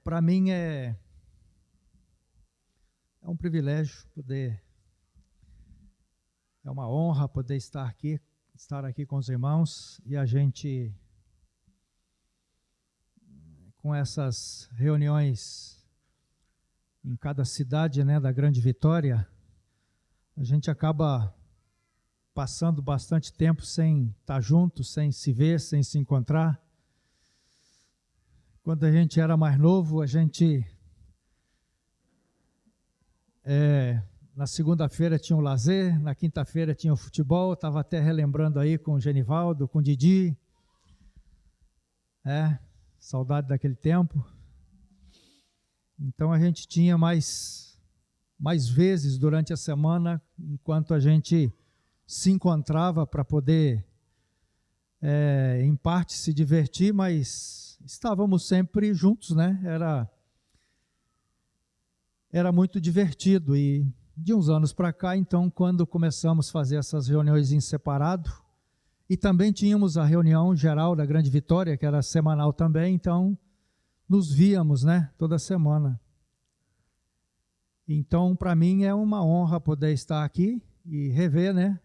Para mim é um privilégio é uma honra poder estar aqui com os irmãos e a gente, com essas reuniões em cada cidade, né, da Grande Vitória, a gente acaba passando bastante tempo sem estar junto, sem se ver, sem se encontrar. Quando a gente era mais novo, a gente na segunda-feira tinha o lazer, na quinta-feira tinha o futebol, estava até relembrando aí com o Genivaldo, com o Didi, saudade daquele tempo. Então a gente tinha mais vezes durante a semana, enquanto a gente se encontrava para poder, em parte, se divertir, mas estávamos sempre juntos, né? Era muito divertido. E de uns anos para cá, então, quando começamos a fazer essas reuniões em separado, e também tínhamos a reunião geral da Grande Vitória, que era semanal também, então nos víamos, né, toda semana. Então, para mim é uma honra poder estar aqui e rever, né,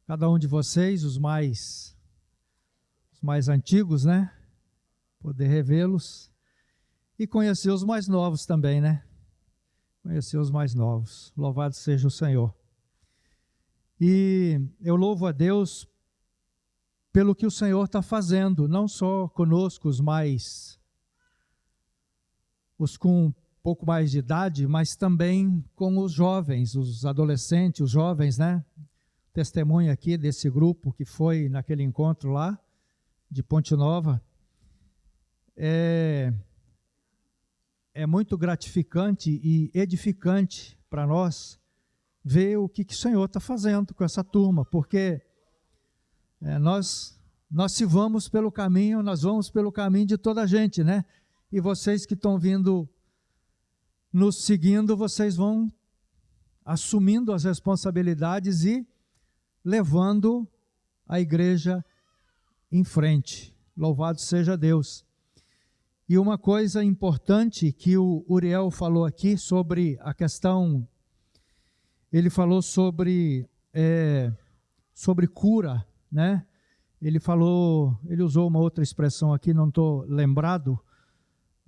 cada um de vocês, os mais antigos, né, poder revê-los e conhecer os mais novos também, né, conhecer os mais novos. Louvado seja o Senhor. E eu louvo a Deus pelo que o Senhor está fazendo, não só conosco, os com um pouco mais de idade, mas também com os jovens, os adolescentes, os jovens, né? Testemunha aqui desse grupo que foi naquele encontro lá, de Ponte Nova. É muito gratificante e edificante para nós ver o que o Senhor está fazendo com essa turma, porque nós se vamos pelo caminho, nós vamos pelo caminho de toda a gente, né? E vocês que estão vindo nos seguindo, vocês vão assumindo as responsabilidades e levando a igreja em frente. Louvado seja Deus. E uma coisa importante que o Uriel falou aqui sobre a questão, ele falou sobre cura, né? Ele usou uma outra expressão aqui, não estou lembrado,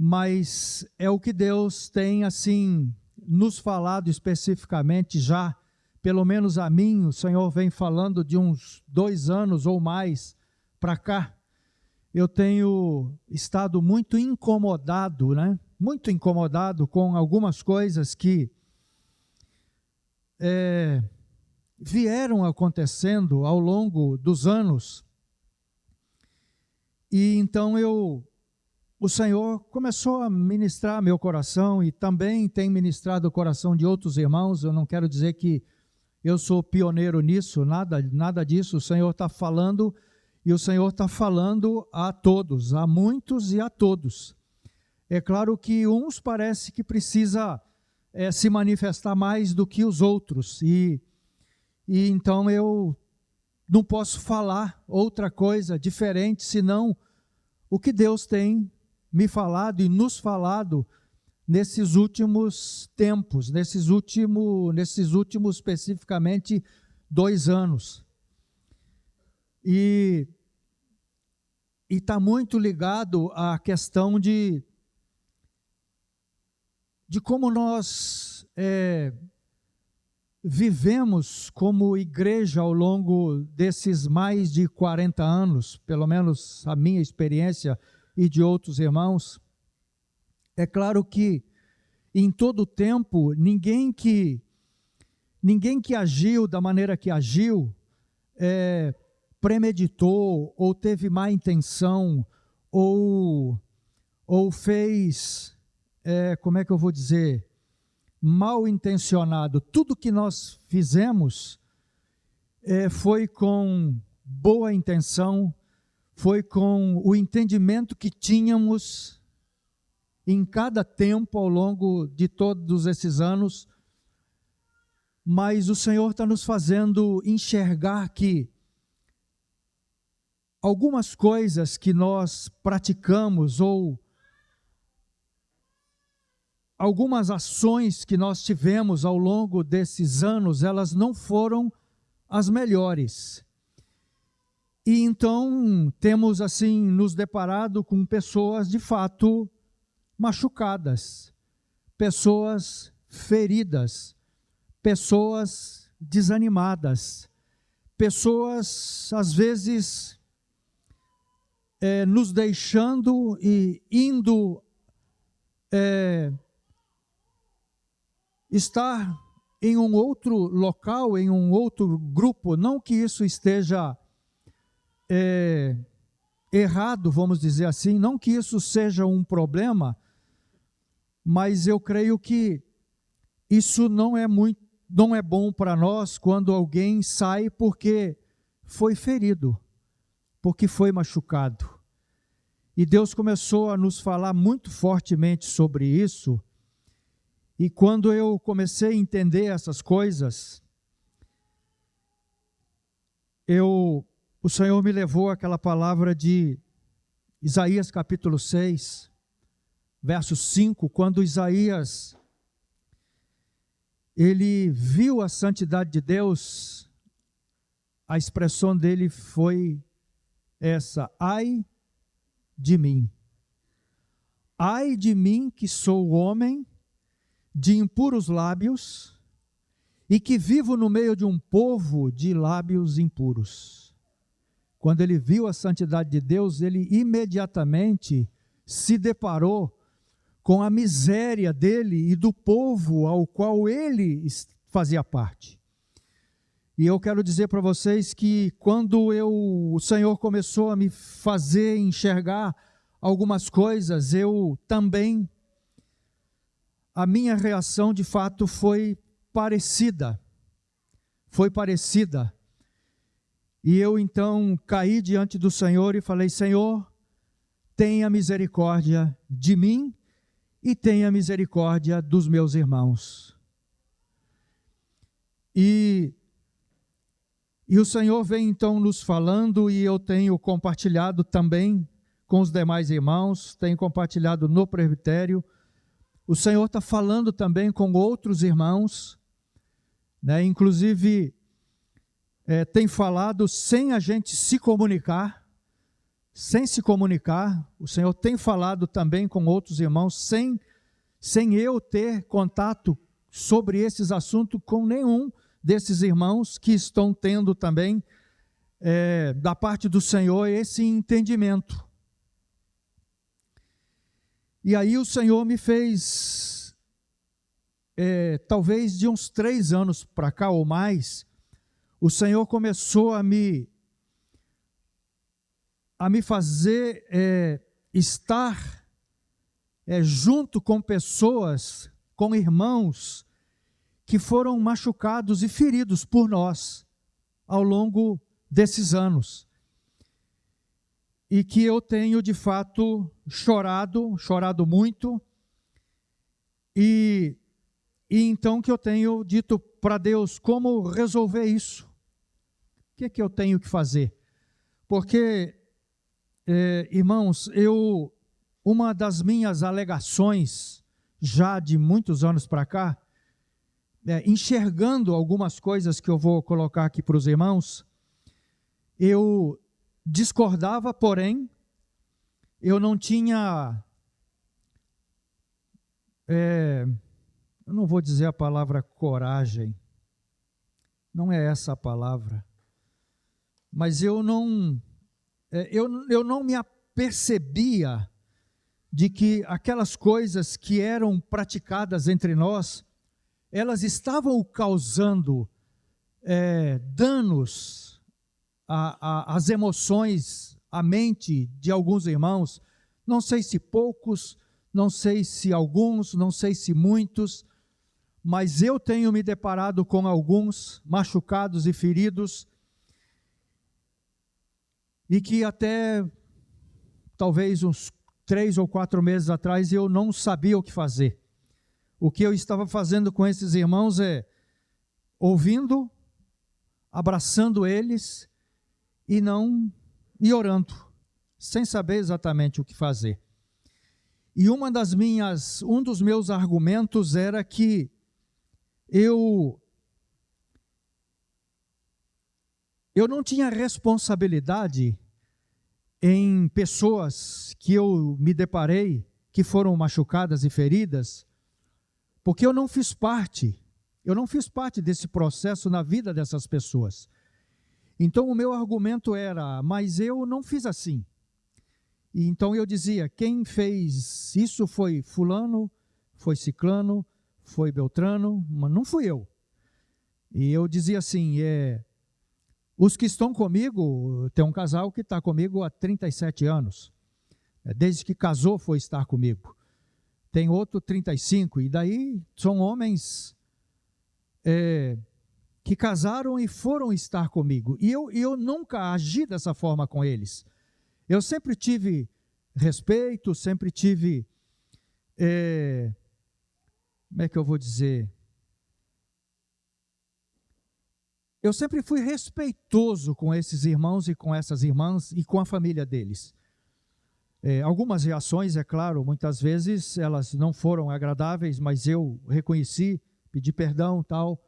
mas é o que Deus tem, assim, nos falado especificamente já, pelo menos a mim, o Senhor vem falando de uns 2 anos ou mais para cá. Eu tenho estado muito incomodado, né? Muito incomodado com algumas coisas que vieram acontecendo ao longo dos anos. E então o Senhor começou a ministrar meu coração e também tem ministrado o coração de outros irmãos. Eu não quero dizer que eu sou pioneiro nisso, nada disso. O Senhor está falando e o Senhor está falando a todos, a muitos e a todos. É claro que uns parece que precisa se manifestar mais do que os outros e então eu não posso falar outra coisa diferente senão o que Deus tem me falado e nos falado nesses últimos tempos, nesses últimos especificamente 2 anos. E está muito ligado à questão de como nós vivemos como igreja ao longo desses mais de 40 anos, pelo menos a minha experiência e de outros irmãos. É claro que em todo o tempo, ninguém que agiu da maneira que agiu, premeditou, ou teve má intenção, ou fez, como é que eu vou dizer, mal intencionado. Tudo que nós fizemos foi com boa intenção, foi com o entendimento que tínhamos em cada tempo ao longo de todos esses anos, mas o Senhor está nos fazendo enxergar que algumas coisas que nós praticamos ou algumas ações que nós tivemos ao longo desses anos, elas não foram as melhores. E então temos assim nos deparado com pessoas de fato machucadas, pessoas feridas, pessoas desanimadas, pessoas às vezes nos deixando e indo estar em um outro local, em um outro grupo. Não que isso esteja errado, vamos dizer assim, não que isso seja um problema, mas eu creio que isso não é bom para nós quando alguém sai porque foi ferido, porque foi machucado. E Deus começou a nos falar muito fortemente sobre isso. E quando eu comecei a entender essas coisas, o Senhor me levou àquela palavra de Isaías capítulo 6, verso 5, quando Isaías, ele viu a santidade de Deus, a expressão dele foi essa: ai de mim. Ai de mim que sou homem de impuros lábios e que vivo no meio de um povo de lábios impuros. Quando ele viu a santidade de Deus, ele imediatamente se deparou com a miséria dele e do povo ao qual ele fazia parte. E eu quero dizer para vocês que quando o Senhor começou a me fazer enxergar algumas coisas, eu também, a minha reação de fato foi parecida. E eu então caí diante do Senhor e falei: Senhor, tenha misericórdia de mim e tenha misericórdia dos meus irmãos. E o Senhor vem então nos falando, e eu tenho compartilhado também com os demais irmãos, tenho compartilhado no presbitério. O Senhor está falando também com outros irmãos, né? Inclusive tem falado sem a gente se comunicar, o Senhor tem falado também com outros irmãos, sem eu ter contato sobre esses assuntos com nenhum desses irmãos que estão tendo também, da parte do Senhor, esse entendimento. E aí o Senhor me fez, talvez de uns 3 anos para cá ou mais, o Senhor começou a me fazer estar junto com pessoas, com irmãos, que foram machucados e feridos por nós ao longo desses anos. E que eu tenho de fato chorado muito, e então que eu tenho dito para Deus como resolver isso. O que eu tenho que fazer? Porque, irmãos, uma das minhas alegações, já de muitos anos para cá, enxergando algumas coisas que eu vou colocar aqui para os irmãos, eu discordava, porém, eu não tinha, eu não vou dizer a palavra coragem, não é essa a palavra, mas eu não me apercebia de que aquelas coisas que eram praticadas entre nós, elas estavam causando danos às emoções, à mente de alguns irmãos, não sei se poucos, não sei se alguns, não sei se muitos, mas eu tenho me deparado com alguns machucados e feridos, e que até talvez uns 3 ou 4 meses atrás eu não sabia o que fazer. O que eu estava fazendo com esses irmãos ouvindo, abraçando eles e orando, sem saber exatamente o que fazer. E um dos meus argumentos era que eu não tinha responsabilidade em pessoas que eu me deparei, que foram machucadas e feridas, porque eu não fiz parte desse processo na vida dessas pessoas. Então o meu argumento era, mas eu não fiz assim. E então eu dizia, quem fez isso foi fulano, foi ciclano, foi beltrano, mas não fui eu. E eu dizia assim, os que estão comigo, tem um casal que está comigo há 37 anos, desde que casou foi estar comigo. Tem outro 35, e daí são homens que casaram e foram estar comigo. E eu nunca agi dessa forma com eles. Eu sempre tive respeito, sempre tive, como é que eu vou dizer? Eu sempre fui respeitoso com esses irmãos e com essas irmãs e com a família deles. Algumas reações, é claro, muitas vezes elas não foram agradáveis, mas eu reconheci, pedi perdão, tal.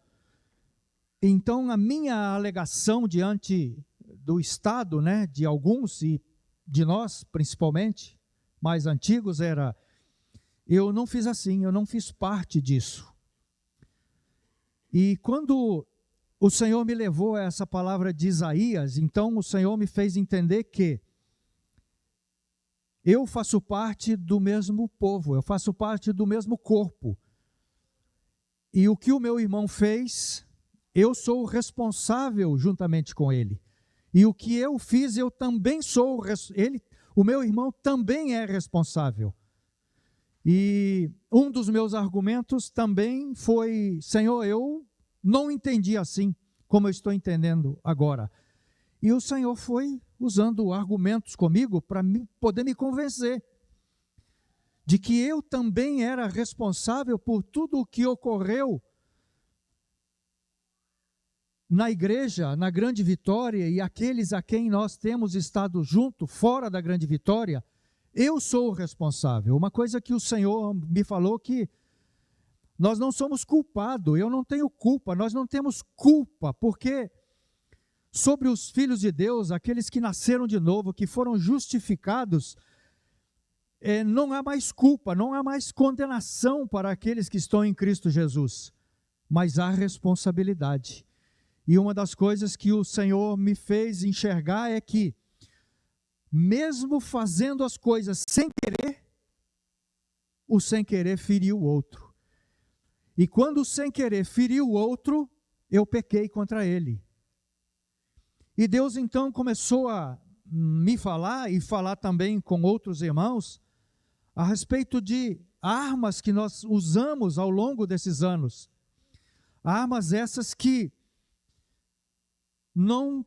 Então, a minha alegação diante do Estado, né, de alguns e de nós, principalmente, mais antigos, era, eu não fiz assim, eu não fiz parte disso. E quando o Senhor me levou a essa palavra de Isaías, então o Senhor me fez entender que eu faço parte do mesmo povo, eu faço parte do mesmo corpo. E o que o meu irmão fez, eu sou responsável juntamente com ele. E o que eu fiz, eu também sou, o meu irmão também é responsável. E um dos meus argumentos também foi, Senhor, eu não entendi assim, como eu estou entendendo agora. E o Senhor foi usando argumentos comigo para poder me convencer de que eu também era responsável por tudo o que ocorreu na igreja, na Grande Vitória, e aqueles a quem nós temos estado junto, fora da Grande Vitória, eu sou o responsável. Uma coisa que o Senhor me falou que nós não somos culpados, eu não tenho culpa, nós não temos culpa, porque sobre os filhos de Deus, aqueles que nasceram de novo, que foram justificados, não há mais culpa, não há mais condenação para aqueles que estão em Cristo Jesus, mas há responsabilidade. E uma das coisas que o Senhor me fez enxergar é que, mesmo fazendo as coisas sem querer, o sem querer feriu o outro. E quando o sem querer feriu o outro, eu pequei contra ele. E Deus então começou a me falar e falar também com outros irmãos a respeito de armas que nós usamos ao longo desses anos. Armas essas que não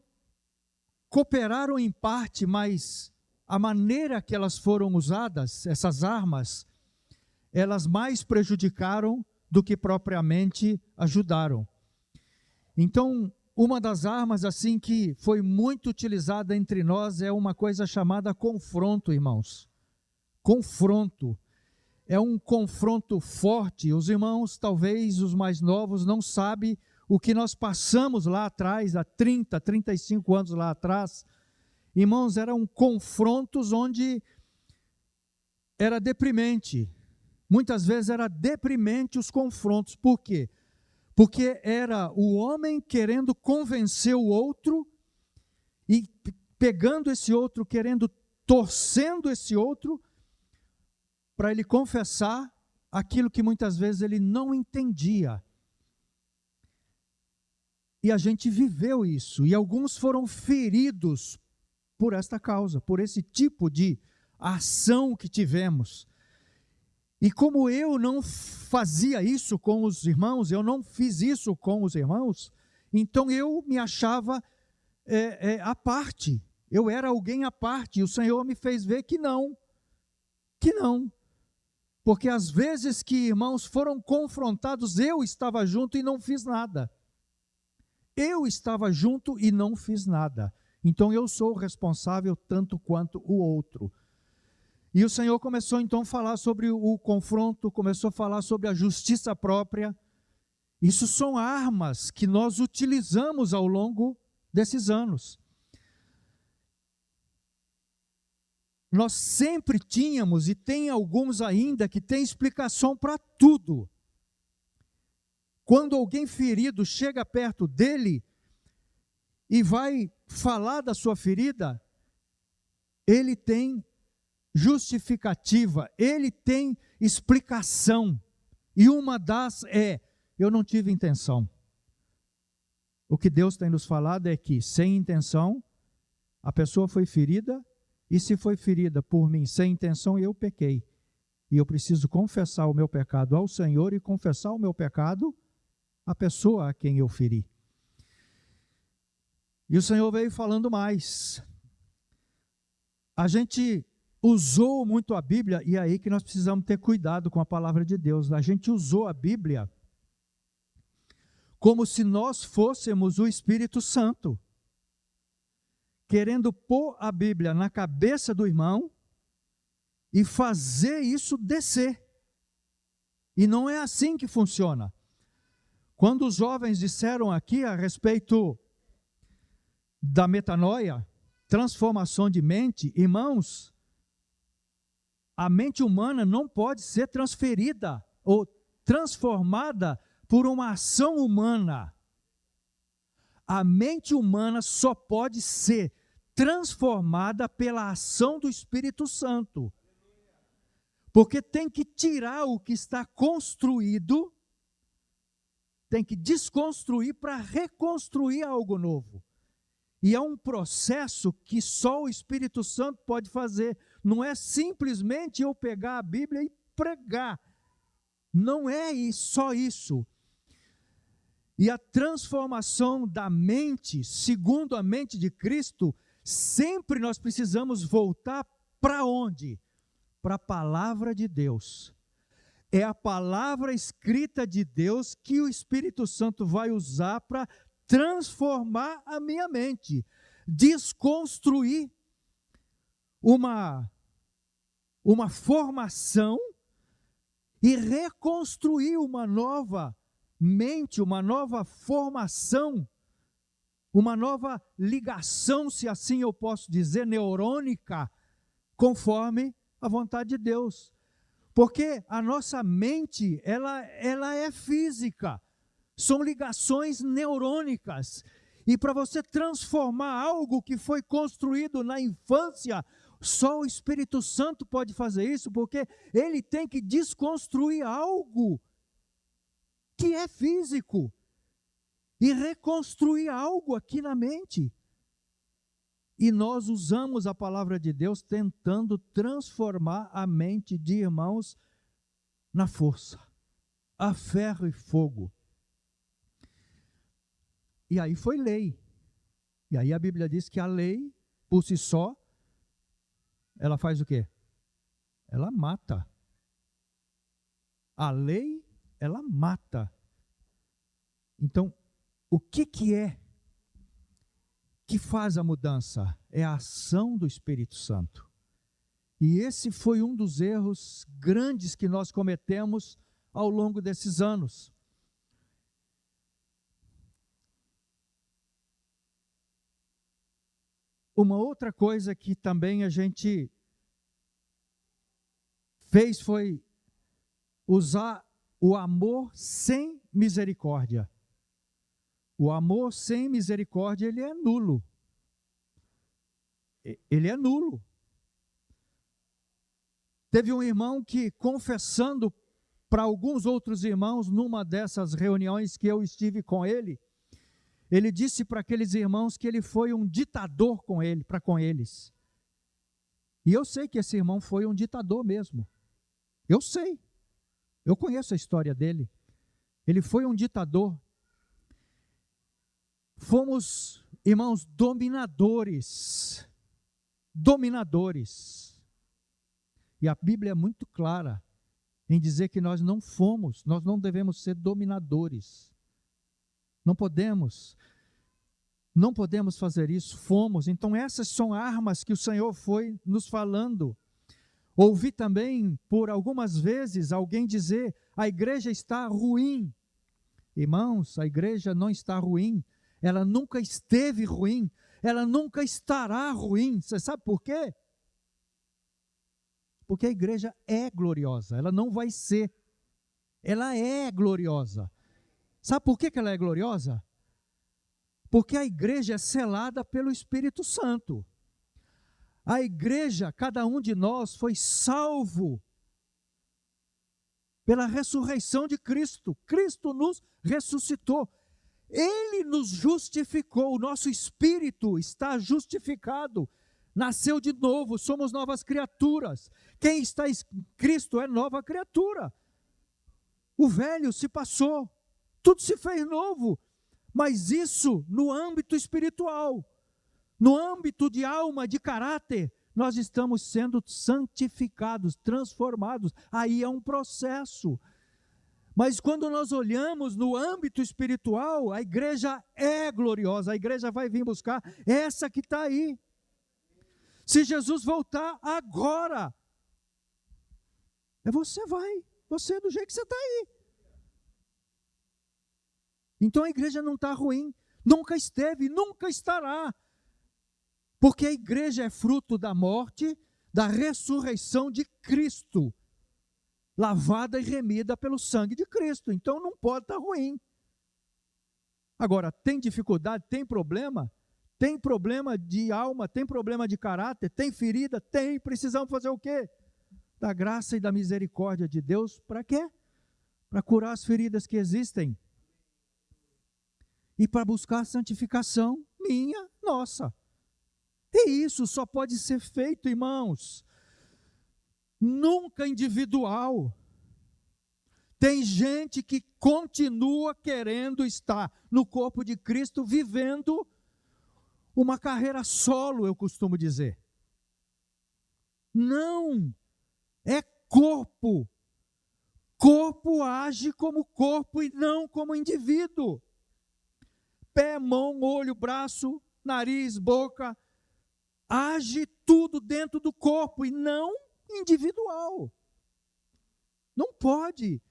cooperaram em parte, mas a maneira que elas foram usadas, essas armas, elas mais prejudicaram do que propriamente ajudaram. Então, uma das armas assim que foi muito utilizada entre nós é uma coisa chamada confronto, irmãos. Confronto. É um confronto forte. Os irmãos, talvez os mais novos, não sabem o que nós passamos lá atrás, há 30, 35 anos lá atrás. Irmãos, eram confrontos onde era deprimente. Muitas vezes era deprimente os confrontos. Por quê? Porque era o homem querendo convencer o outro e pegando esse outro, torcendo esse outro para ele confessar aquilo que muitas vezes ele não entendia. E a gente viveu isso, e alguns foram feridos por esta causa, por esse tipo de ação que tivemos. E como eu não fazia isso com os irmãos, eu não fiz isso com os irmãos, então eu me achava à parte, eu era alguém à parte, e o Senhor me fez ver que não, porque às vezes que irmãos foram confrontados, eu estava junto e não fiz nada. Eu estava junto e não fiz nada. Então eu sou responsável tanto quanto o outro. E o Senhor começou então a falar sobre o confronto, começou a falar sobre a justiça própria. Isso são armas que nós utilizamos ao longo desses anos. Nós sempre tínhamos, e tem alguns ainda, que tem explicação para tudo. Quando alguém ferido chega perto dele e vai falar da sua ferida, ele tem justificativa, ele tem explicação. E uma das é: eu não tive intenção. O que Deus tem nos falado é que, sem intenção, a pessoa foi ferida, e se foi ferida por mim sem intenção, eu pequei. E eu preciso confessar o meu pecado ao Senhor e confessar o meu pecado à pessoa a quem eu feri. E o Senhor veio falando mais. A gente usou muito a Bíblia, e é aí que nós precisamos ter cuidado com a palavra de Deus. A gente usou a Bíblia como se nós fôssemos o Espírito Santo, querendo pôr a Bíblia na cabeça do irmão e fazer isso descer. E não é assim que funciona. Quando os jovens disseram aqui a respeito da metanoia, transformação de mente, irmãos, a mente humana não pode ser transferida ou transformada por uma ação humana. A mente humana só pode ser transformada pela ação do Espírito Santo. Porque tem que tirar o que está construído, tem que desconstruir para reconstruir algo novo. E é um processo que só o Espírito Santo pode fazer. Não é simplesmente eu pegar a Bíblia e pregar. Não é só isso. E a transformação da mente, segundo a mente de Cristo, sempre nós precisamos voltar para onde? Para a palavra de Deus. É a palavra escrita de Deus que o Espírito Santo vai usar para transformar a minha mente, desconstruir uma formação e reconstruir uma nova mente, uma nova formação, uma nova ligação, se assim eu posso dizer, neurônica, conforme a vontade de Deus. Porque a nossa mente, ela é física, são ligações neurônicas. E para você transformar algo que foi construído na infância, só o Espírito Santo pode fazer isso, porque ele tem que desconstruir algo que é físico e reconstruir algo aqui na mente. E nós usamos a palavra de Deus tentando transformar a mente de irmãos na força, a ferro e fogo. E aí foi lei. E aí a Bíblia diz que a lei, por si só, ela faz o quê? Ela mata. A lei, ela mata. Então, o que é que faz a mudança? É a ação do Espírito Santo. E esse foi um dos erros grandes que nós cometemos ao longo desses anos. Uma outra coisa que também a gente fez foi usar o amor sem misericórdia. O amor sem misericórdia, ele é nulo. Ele é nulo. Teve um irmão que, confessando para alguns outros irmãos, numa dessas reuniões que eu estive com ele, ele disse para aqueles irmãos que ele foi um ditador com eles. E eu sei que esse irmão foi um ditador mesmo. Eu sei. Eu conheço a história dele. Ele foi um ditador. Fomos, irmãos, dominadores. Dominadores. E a Bíblia é muito clara em dizer que nós não devemos ser dominadores. Não podemos fazer isso, fomos. Então essas são armas que o Senhor foi nos falando. Ouvi também, por algumas vezes, alguém dizer: a igreja está ruim. Irmãos, a igreja não está ruim. Ela nunca esteve ruim. Ela nunca estará ruim. Você sabe por quê? Porque a igreja é gloriosa. Ela não vai ser. Ela é gloriosa. Sabe por que ela é gloriosa? Porque a igreja é selada pelo Espírito Santo. A igreja, cada um de nós foi salvo pela ressurreição de Cristo. Cristo nos ressuscitou. Ele nos justificou. O nosso espírito está justificado. Nasceu de novo, somos novas criaturas. Quem está em Cristo é nova criatura. O velho se passou, tudo se fez novo. Mas isso no âmbito espiritual. No âmbito de alma, de caráter, nós estamos sendo santificados, transformados. Aí é um processo. Mas quando nós olhamos no âmbito espiritual, a igreja é gloriosa, a igreja vai vir buscar essa que está aí. Se Jesus voltar agora, você vai, você do jeito que você está aí. Então a igreja não está ruim, nunca esteve, nunca estará. Porque a igreja é fruto da morte, da ressurreição de Cristo, lavada e remida pelo sangue de Cristo. Então não pode estar ruim. Agora, tem dificuldade, tem problema de alma, tem problema de caráter, tem ferida, tem. Precisamos fazer o quê? Da graça e da misericórdia de Deus, para quê? Para curar as feridas que existem. E para buscar a santificação minha, nossa. E isso só pode ser feito, irmãos, nunca individual. Tem gente que continua querendo estar no corpo de Cristo, vivendo uma carreira solo, eu costumo dizer. Não, é corpo. Corpo age como corpo e não como indivíduo. Pé, mão, olho, braço, nariz, boca, age tudo dentro do corpo e não individual. Não pode.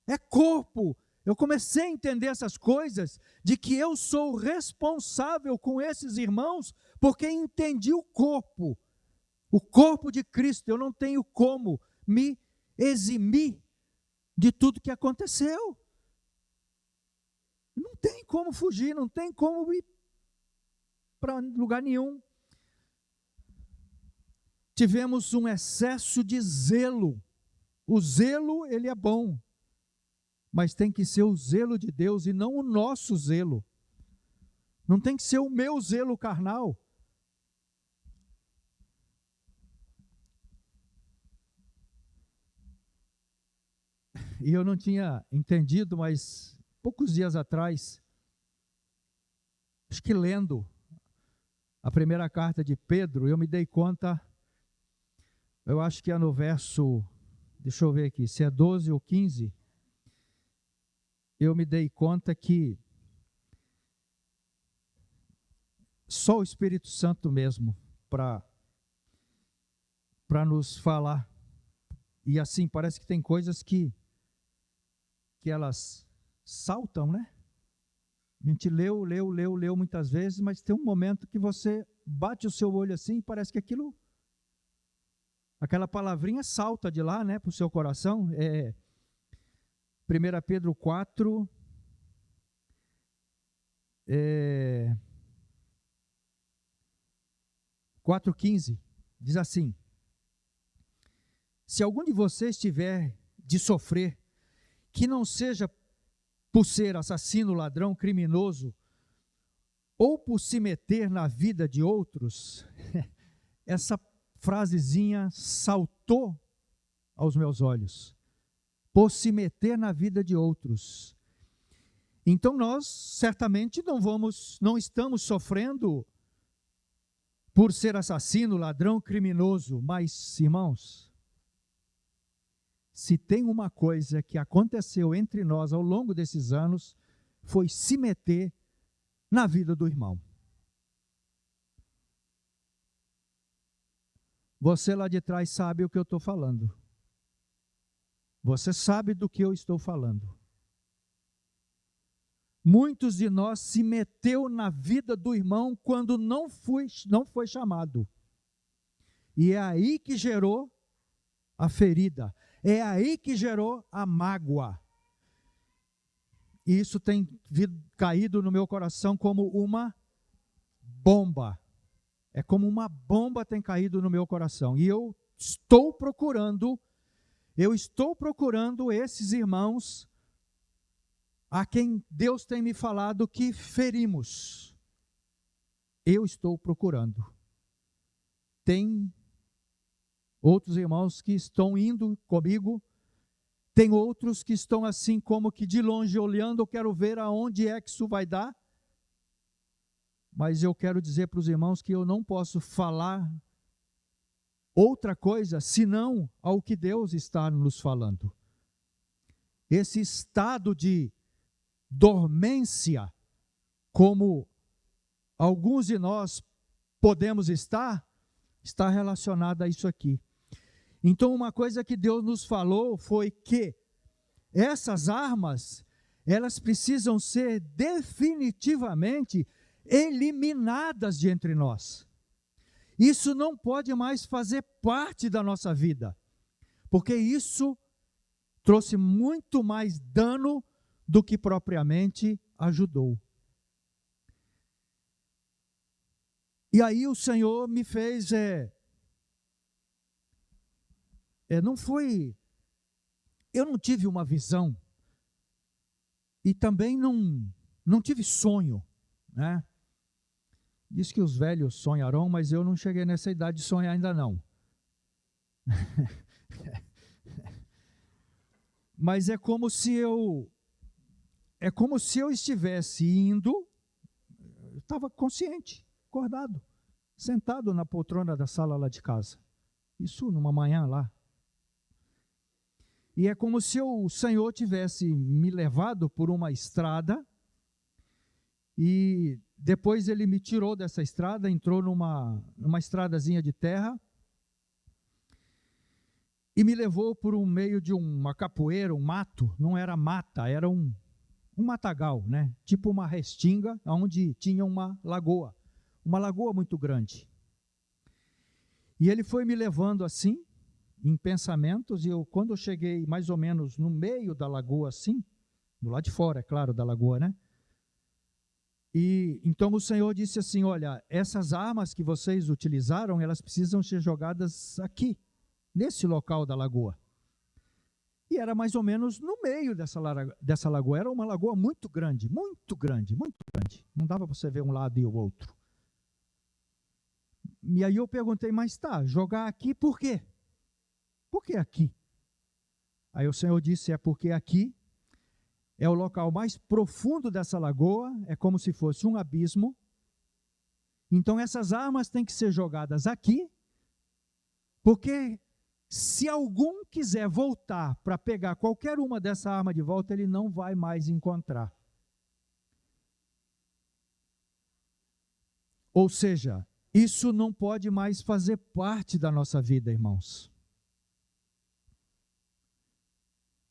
É corpo. Eu comecei a entender essas coisas, de que eu sou responsável com esses irmãos, porque entendi o corpo de Cristo. Eu não tenho como me eximir de tudo que aconteceu. Não tem como fugir, não tem como ir para lugar nenhum. Tivemos um excesso de zelo. O zelo, ele é bom, mas tem que ser o zelo de Deus e não o nosso zelo. Não tem que ser o meu zelo carnal. E eu não tinha entendido, mas poucos dias atrás, acho que lendo a primeira carta de Pedro, eu me dei conta, eu acho que é no verso, deixa eu ver aqui, se é 12 ou 15, eu me dei conta que só o Espírito Santo mesmo para nos falar. E assim, parece que tem coisas que elas saltam, né? A gente leu muitas vezes, mas tem um momento que você bate o seu olho assim e parece que aquela palavrinha salta de lá, né, para o seu coração. 1 Pedro 4, 4,15, diz assim: se algum de vocês tiver de sofrer, que não seja por ser assassino, ladrão, criminoso, ou por se meter na vida de outros. Essa frasezinha saltou aos meus olhos. Por se meter na vida de outros. Então nós certamente não estamos sofrendo por ser assassino, ladrão, criminoso, mas, irmãos, se tem uma coisa que aconteceu entre nós ao longo desses anos, foi se meter na vida do irmão. Você lá de trás sabe o que eu estou falando. Você sabe do que eu estou falando. Muitos de nós se meteu na vida do irmão quando não foi chamado. E é aí que gerou a ferida. É aí que gerou a mágoa. E isso tem caído no meu coração como uma bomba. É como uma bomba tem caído no meu coração. E eu estou procurando esses irmãos a quem Deus tem me falado que ferimos. Eu estou procurando. Tem outros irmãos que estão indo comigo, tem outros que estão assim como que de longe olhando, eu quero ver aonde é que isso vai dar. Mas eu quero dizer para os irmãos que eu não posso falar outra coisa senão ao que Deus está nos falando. Esse estado de dormência, como alguns de nós podemos estar, está relacionado a isso aqui. Então, uma coisa que Deus nos falou foi que essas armas, elas precisam ser definitivamente eliminadas de entre nós. Isso não pode mais fazer parte da nossa vida, porque isso trouxe muito mais dano do que propriamente ajudou. E aí o Senhor me fez, eu não tive uma visão, e também não tive sonho, né? Diz que os velhos sonharão, mas eu não cheguei nessa idade de sonhar ainda não. Mas é como se eu estivesse indo, eu estava consciente, acordado, sentado na poltrona da sala lá de casa. Isso numa manhã lá. E é como se o Senhor tivesse me levado por uma estrada, e depois ele me tirou dessa estrada, entrou numa estradazinha de terra, e me levou por um meio de uma capoeira, um mato. Não era mata, era um matagal, né? Tipo uma restinga, onde tinha uma lagoa muito grande. E ele foi me levando assim, em pensamentos, e quando eu cheguei mais ou menos no meio da lagoa assim, do lado de fora, é claro, da lagoa, né? E então o Senhor disse assim: olha, essas armas que vocês utilizaram, elas precisam ser jogadas aqui, nesse local da lagoa. E era mais ou menos no meio dessa lagoa. Era uma lagoa muito grande, muito grande, muito grande. Não dava para você ver um lado e o outro. E aí eu perguntei, mas tá, jogar aqui por quê? Por que aqui? Aí o Senhor disse, é porque aqui é o local mais profundo dessa lagoa, é como se fosse um abismo. Então essas armas têm que ser jogadas aqui, porque se algum quiser voltar para pegar qualquer uma dessa arma de volta, ele não vai mais encontrar. Ou seja, isso não pode mais fazer parte da nossa vida, irmãos.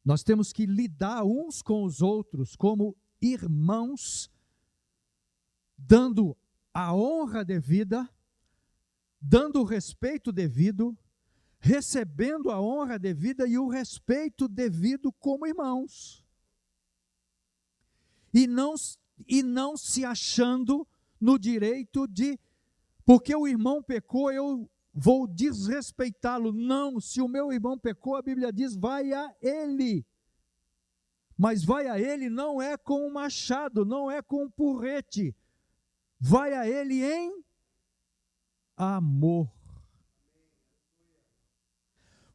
Nós temos que lidar uns com os outros como irmãos, dando a honra devida, dando o respeito devido, recebendo a honra devida e o respeito devido como irmãos. E não se achando no direito de, porque o irmão pecou, eu vou desrespeitá-lo. Não, se o meu irmão pecou, a Bíblia diz, vai a ele. Mas vai a ele não é com um machado, não é com um porrete. Vai a ele em amor.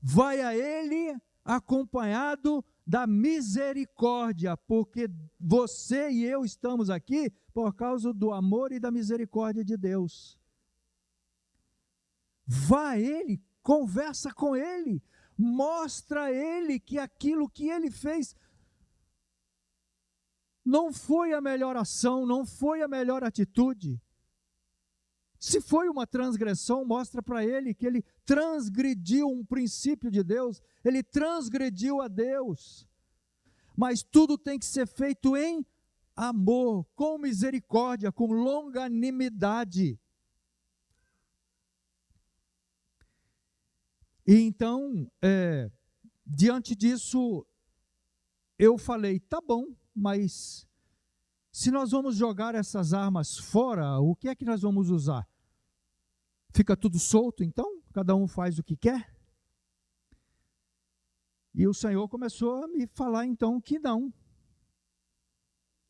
Vai a ele acompanhado da misericórdia, porque você e eu estamos aqui por causa do amor e da misericórdia de Deus. Vá a ele, conversa com ele, mostra a ele que aquilo que ele fez não foi a melhor ação, não foi a melhor atitude. Se foi uma transgressão, mostra para ele que ele transgrediu um princípio de Deus, ele transgrediu a Deus. Mas tudo tem que ser feito em amor, com misericórdia, com longanimidade. E então, diante disso, eu falei, tá bom, mas se nós vamos jogar essas armas fora, o que é que nós vamos usar? Fica tudo solto, então? Cada um faz o que quer? E o Senhor começou a me falar, então, que não.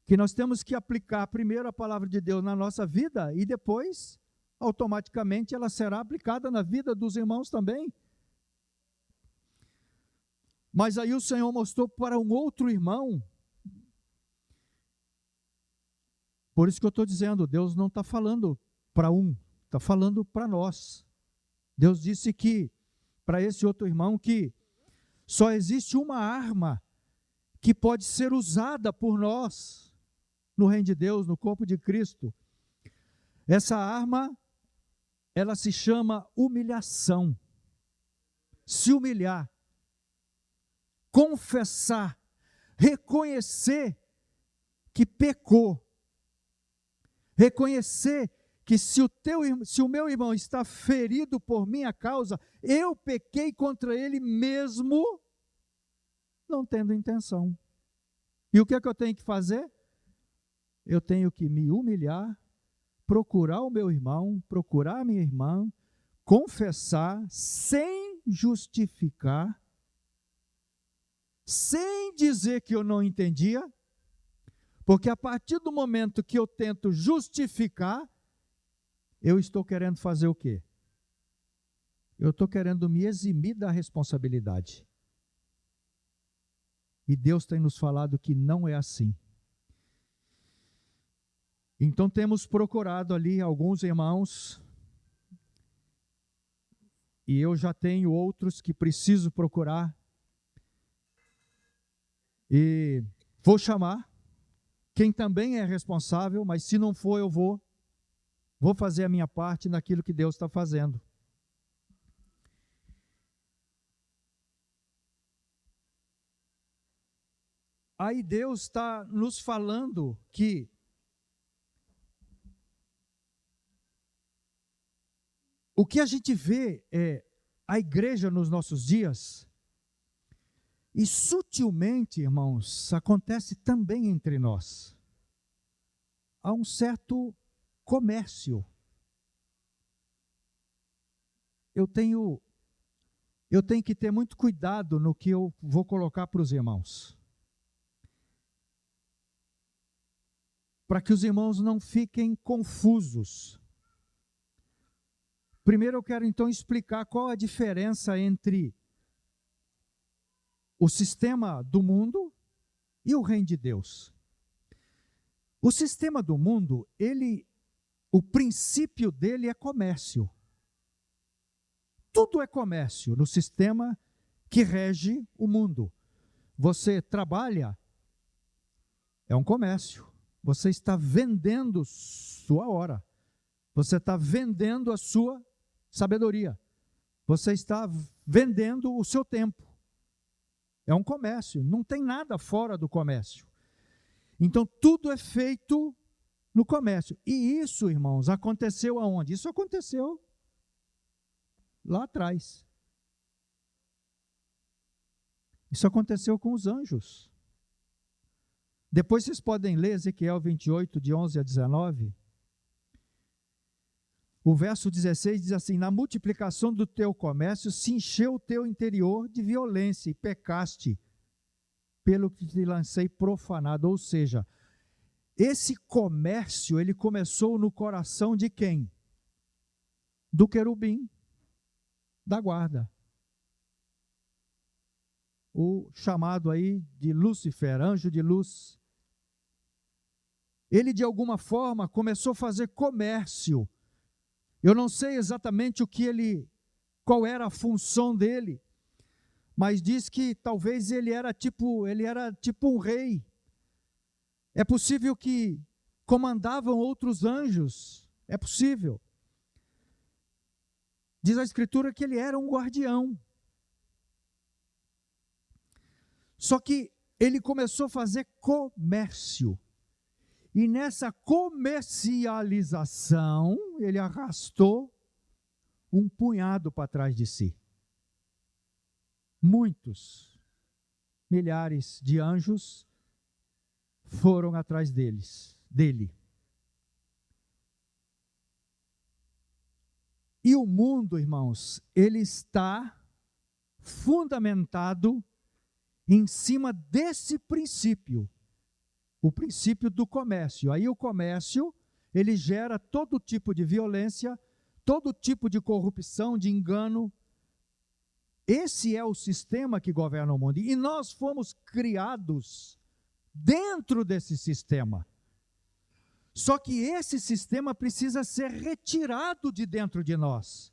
Que nós temos que aplicar primeiro a palavra de Deus na nossa vida e depois, automaticamente, ela será aplicada na vida dos irmãos também. Mas aí o Senhor mostrou para um outro irmão. Por isso que eu estou dizendo, Deus não está falando para um, está falando para nós. Deus disse que, para esse outro irmão, que só existe uma arma que pode ser usada por nós, no reino de Deus, no corpo de Cristo. Essa arma, ela se chama humilhação. Se humilhar, confessar, reconhecer que pecou, reconhecer que se o meu irmão está ferido por minha causa, eu pequei contra ele mesmo não tendo intenção. E o que é que eu tenho que fazer? Eu tenho que me humilhar, procurar o meu irmão, procurar a minha irmã, confessar sem justificar, sem dizer que eu não entendia, porque a partir do momento que eu tento justificar, eu estou querendo fazer o quê? Eu estou querendo me eximir da responsabilidade. E Deus tem nos falado que não é assim. Então temos procurado ali alguns irmãos, e eu já tenho outros que preciso procurar, e vou chamar quem também é responsável, mas se não for eu vou fazer a minha parte naquilo que Deus está fazendo. Aí Deus está nos falando que o que a gente vê é a igreja nos nossos dias, e sutilmente, irmãos, acontece também entre nós. Há um certo comércio. Eu tenho que ter muito cuidado no que eu vou colocar para os irmãos, para que os irmãos não fiquem confusos. Primeiro eu quero então explicar qual a diferença entre o sistema do mundo e o reino de Deus. O sistema do mundo, o princípio dele é comércio. Tudo é comércio no sistema que rege o mundo. Você trabalha, é um comércio. Você está vendendo sua hora. Você está vendendo a sua sabedoria. Você está vendendo o seu tempo. É um comércio, não tem nada fora do comércio. Então, tudo é feito no comércio. E isso, irmãos, aconteceu aonde? Isso aconteceu lá atrás. Isso aconteceu com os anjos. Depois vocês podem ler Ezequiel 28, de 11 a 19. O verso 16 diz assim: na multiplicação do teu comércio se encheu o teu interior de violência e pecaste, pelo que te lancei profanado. Ou seja, esse comércio, ele começou no coração de quem? Do querubim, da guarda. O chamado aí de Lúcifer, anjo de luz. Ele de alguma forma começou a fazer comércio. Eu não sei exatamente qual era a função dele, mas diz que talvez ele era tipo um rei. É possível que comandavam outros anjos, é possível. Diz a Escritura que ele era um guardião. Só que ele começou a fazer comércio. E nessa comercialização, ele arrastou um punhado para trás de si. Muitos, milhares de anjos foram atrás dele. E o mundo, irmãos, ele está fundamentado em cima desse princípio, o princípio do comércio. Aí o comércio, ele gera todo tipo de violência, todo tipo de corrupção, de engano. Esse é o sistema que governa o mundo. E nós fomos criados dentro desse sistema. Só que esse sistema precisa ser retirado de dentro de nós.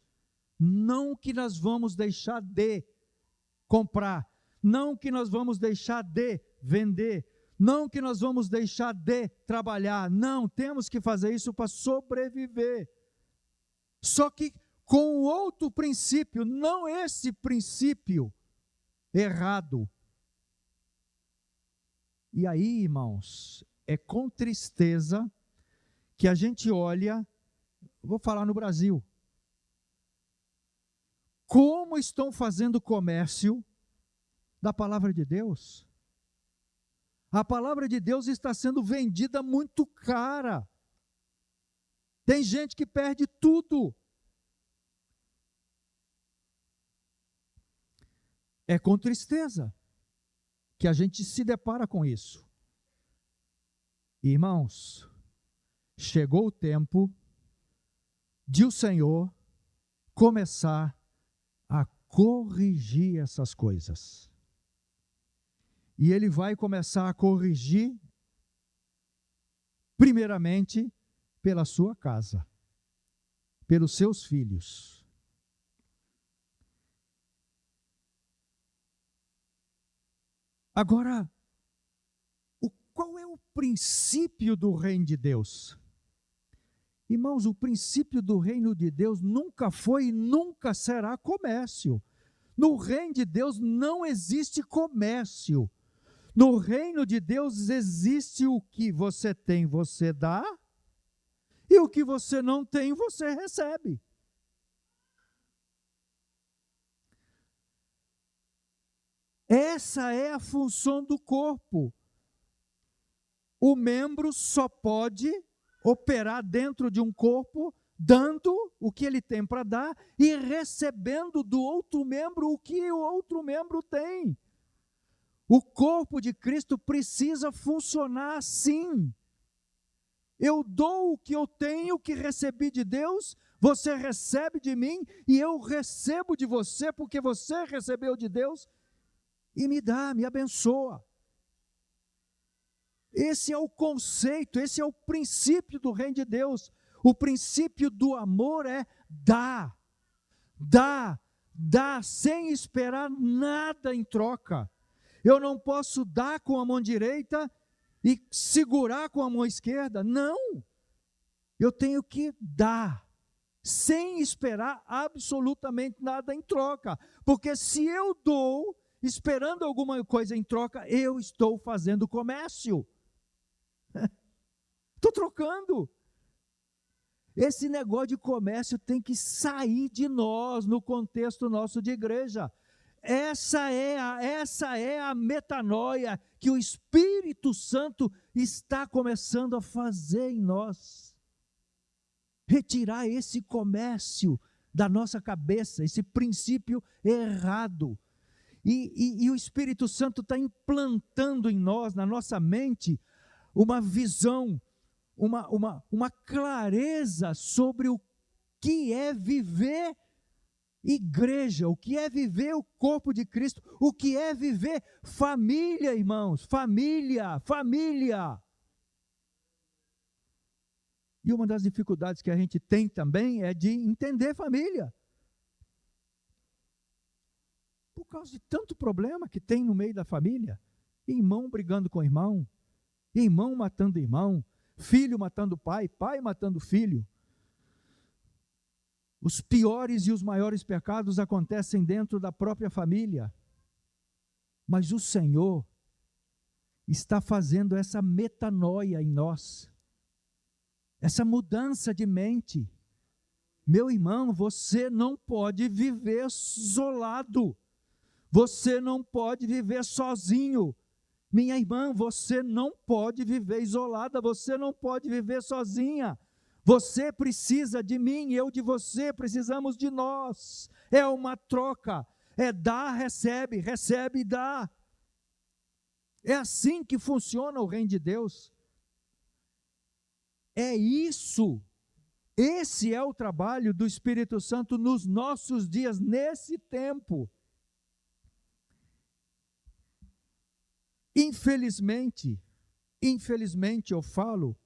Não que nós vamos deixar de comprar, não que nós vamos deixar de vender, não que nós vamos deixar de trabalhar. Não, temos que fazer isso para sobreviver. Só que com outro princípio, não esse princípio errado. E aí, irmãos, é com tristeza que a gente olha, vou falar no Brasil, como estão fazendo comércio da palavra de Deus. A palavra de Deus está sendo vendida muito cara. Tem gente que perde tudo. É com tristeza que a gente se depara com isso. Irmãos, chegou o tempo de o Senhor começar a corrigir essas coisas. E Ele vai começar a corrigir, primeiramente, pela sua casa, pelos seus filhos. Agora, qual é o princípio do reino de Deus? Irmãos, o princípio do reino de Deus nunca foi e nunca será comércio. No reino de Deus não existe comércio. No reino de Deus existe o que você tem, você dá, e o que você não tem, você recebe. Essa é a função do corpo. O membro só pode operar dentro de um corpo, dando o que ele tem para dar e recebendo do outro membro o que o outro membro tem. O corpo de Cristo precisa funcionar assim. Eu dou o que eu tenho, o que recebi de Deus, você recebe de mim e eu recebo de você porque você recebeu de Deus e me dá, me abençoa. Esse é o conceito, esse é o princípio do reino de Deus. O princípio do amor é dar, dar, dar sem esperar nada em troca. Eu não posso dar com a mão direita e segurar com a mão esquerda. Não! Eu tenho que dar, sem esperar absolutamente nada em troca. Porque se eu dou, esperando alguma coisa em troca, eu estou fazendo comércio. Estou trocando. Esse negócio de comércio tem que sair de nós, no contexto nosso de igreja. Essa é a metanoia que o Espírito Santo está começando a fazer em nós. Retirar esse comércio da nossa cabeça, esse princípio errado. E o Espírito Santo está implantando em nós, na nossa mente, uma visão, uma clareza sobre o que é viver igreja, o que é viver o corpo de Cristo, o que é viver família, irmãos, família. E uma das dificuldades que a gente tem também é de entender família. Por causa de tanto problema que tem no meio da família. Irmão brigando com irmão, irmão matando irmão, filho matando pai, pai matando filho. Os piores e os maiores pecados acontecem dentro da própria família. Mas o Senhor está fazendo essa metanoia em nós, essa mudança de mente. Meu irmão, você não pode viver isolado, você não pode viver sozinho. Minha irmã, você não pode viver isolada, você não pode viver sozinha. Você precisa de mim, eu de você, precisamos de nós. É uma troca, é dar, recebe, recebe e dá. É assim que funciona o reino de Deus. É isso. Esse é o trabalho do Espírito Santo nos nossos dias, nesse tempo. Infelizmente eu falo,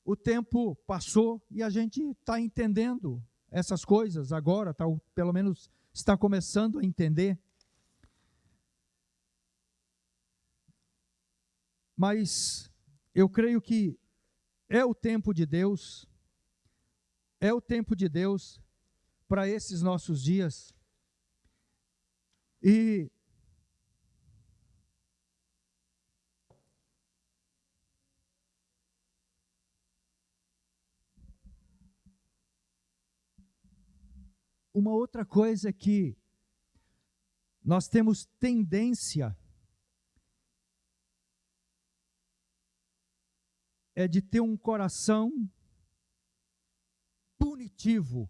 o tempo passou e a gente está entendendo essas coisas agora, pelo menos está começando a entender. Mas eu creio que é o tempo de Deus para esses nossos dias. E uma outra coisa é que nós temos tendência é de ter um coração punitivo,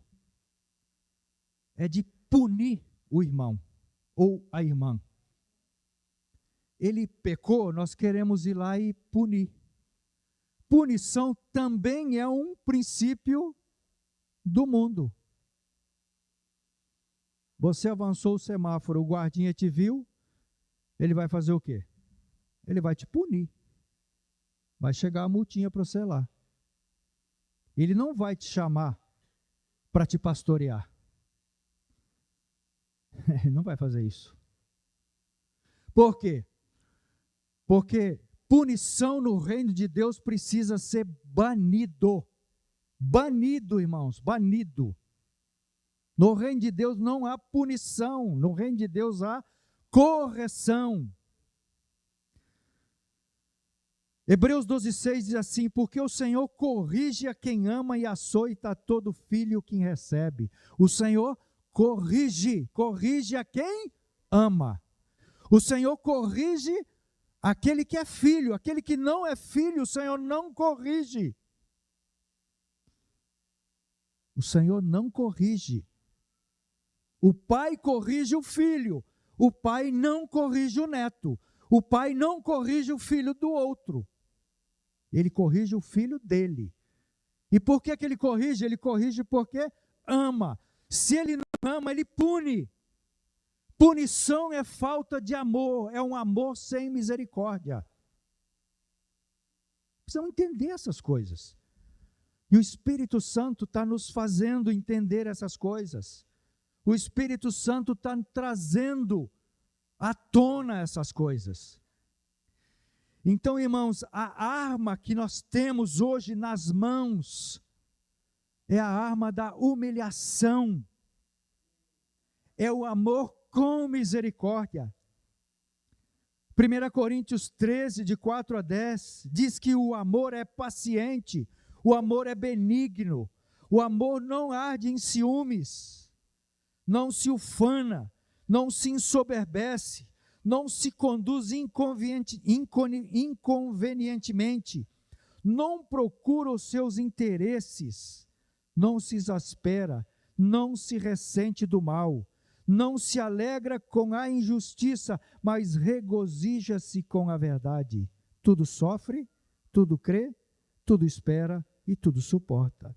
é de punir o irmão ou a irmã. Ele pecou, nós queremos ir lá e punir. Punição também é um princípio do mundo. Você avançou o semáforo, o guardinha te viu, ele vai fazer o quê? Ele vai te punir. Vai chegar a multinha para você lá. Ele não vai te chamar para te pastorear. Ele não vai fazer isso. Por quê? Porque punição no reino de Deus precisa ser banido. Banido, irmãos, banido. No reino de Deus não há punição, no reino de Deus há correção. Hebreus 12:6 diz assim: porque o Senhor corrige a quem ama e açoita a todo filho que recebe. O Senhor corrige a quem ama. O Senhor corrige aquele que é filho, aquele que não é filho, o Senhor não corrige. O Senhor não corrige. O pai corrige o filho, o pai não corrige o neto, o pai não corrige o filho do outro. Ele corrige o filho dele. E por que ele corrige? Ele corrige porque ama. Se ele não ama, ele pune. Punição é falta de amor, é um amor sem misericórdia. Precisamos entender essas coisas. E o Espírito Santo está nos fazendo entender essas coisas. O Espírito Santo está trazendo à tona essas coisas. Então, irmãos, a arma que nós temos hoje nas mãos é a arma da humilhação. É o amor com misericórdia. 1 Coríntios 13, de 4 a 10, diz que o amor é paciente, o amor é benigno, o amor não arde em ciúmes, não se ufana, não se ensoberbece, não se conduz inconvenientemente, não procura os seus interesses, não se exaspera, não se ressente do mal, não se alegra com a injustiça, mas regozija-se com a verdade. Tudo sofre, tudo crê, tudo espera e tudo suporta.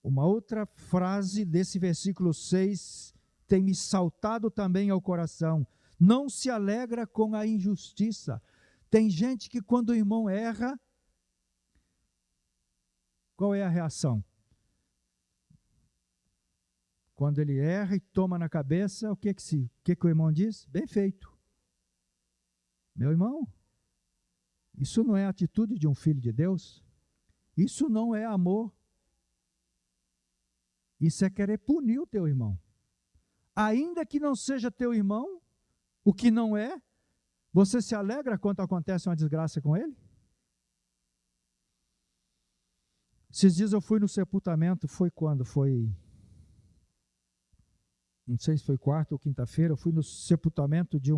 Uma outra frase desse versículo 6 tem me saltado também ao coração. Não se alegra com a injustiça. Tem gente que quando o irmão erra, qual é a reação? Quando ele erra e toma na cabeça, o que o irmão diz? Bem feito. Meu irmão, isso não é a atitude de um filho de Deus? Isso não é amor. Isso é querer punir o teu irmão. Ainda que não seja teu irmão, o que não é, você se alegra quando acontece uma desgraça com ele? Esses dias eu fui no sepultamento, foi quando? Foi, não sei se foi quarta ou quinta-feira, eu fui no sepultamento de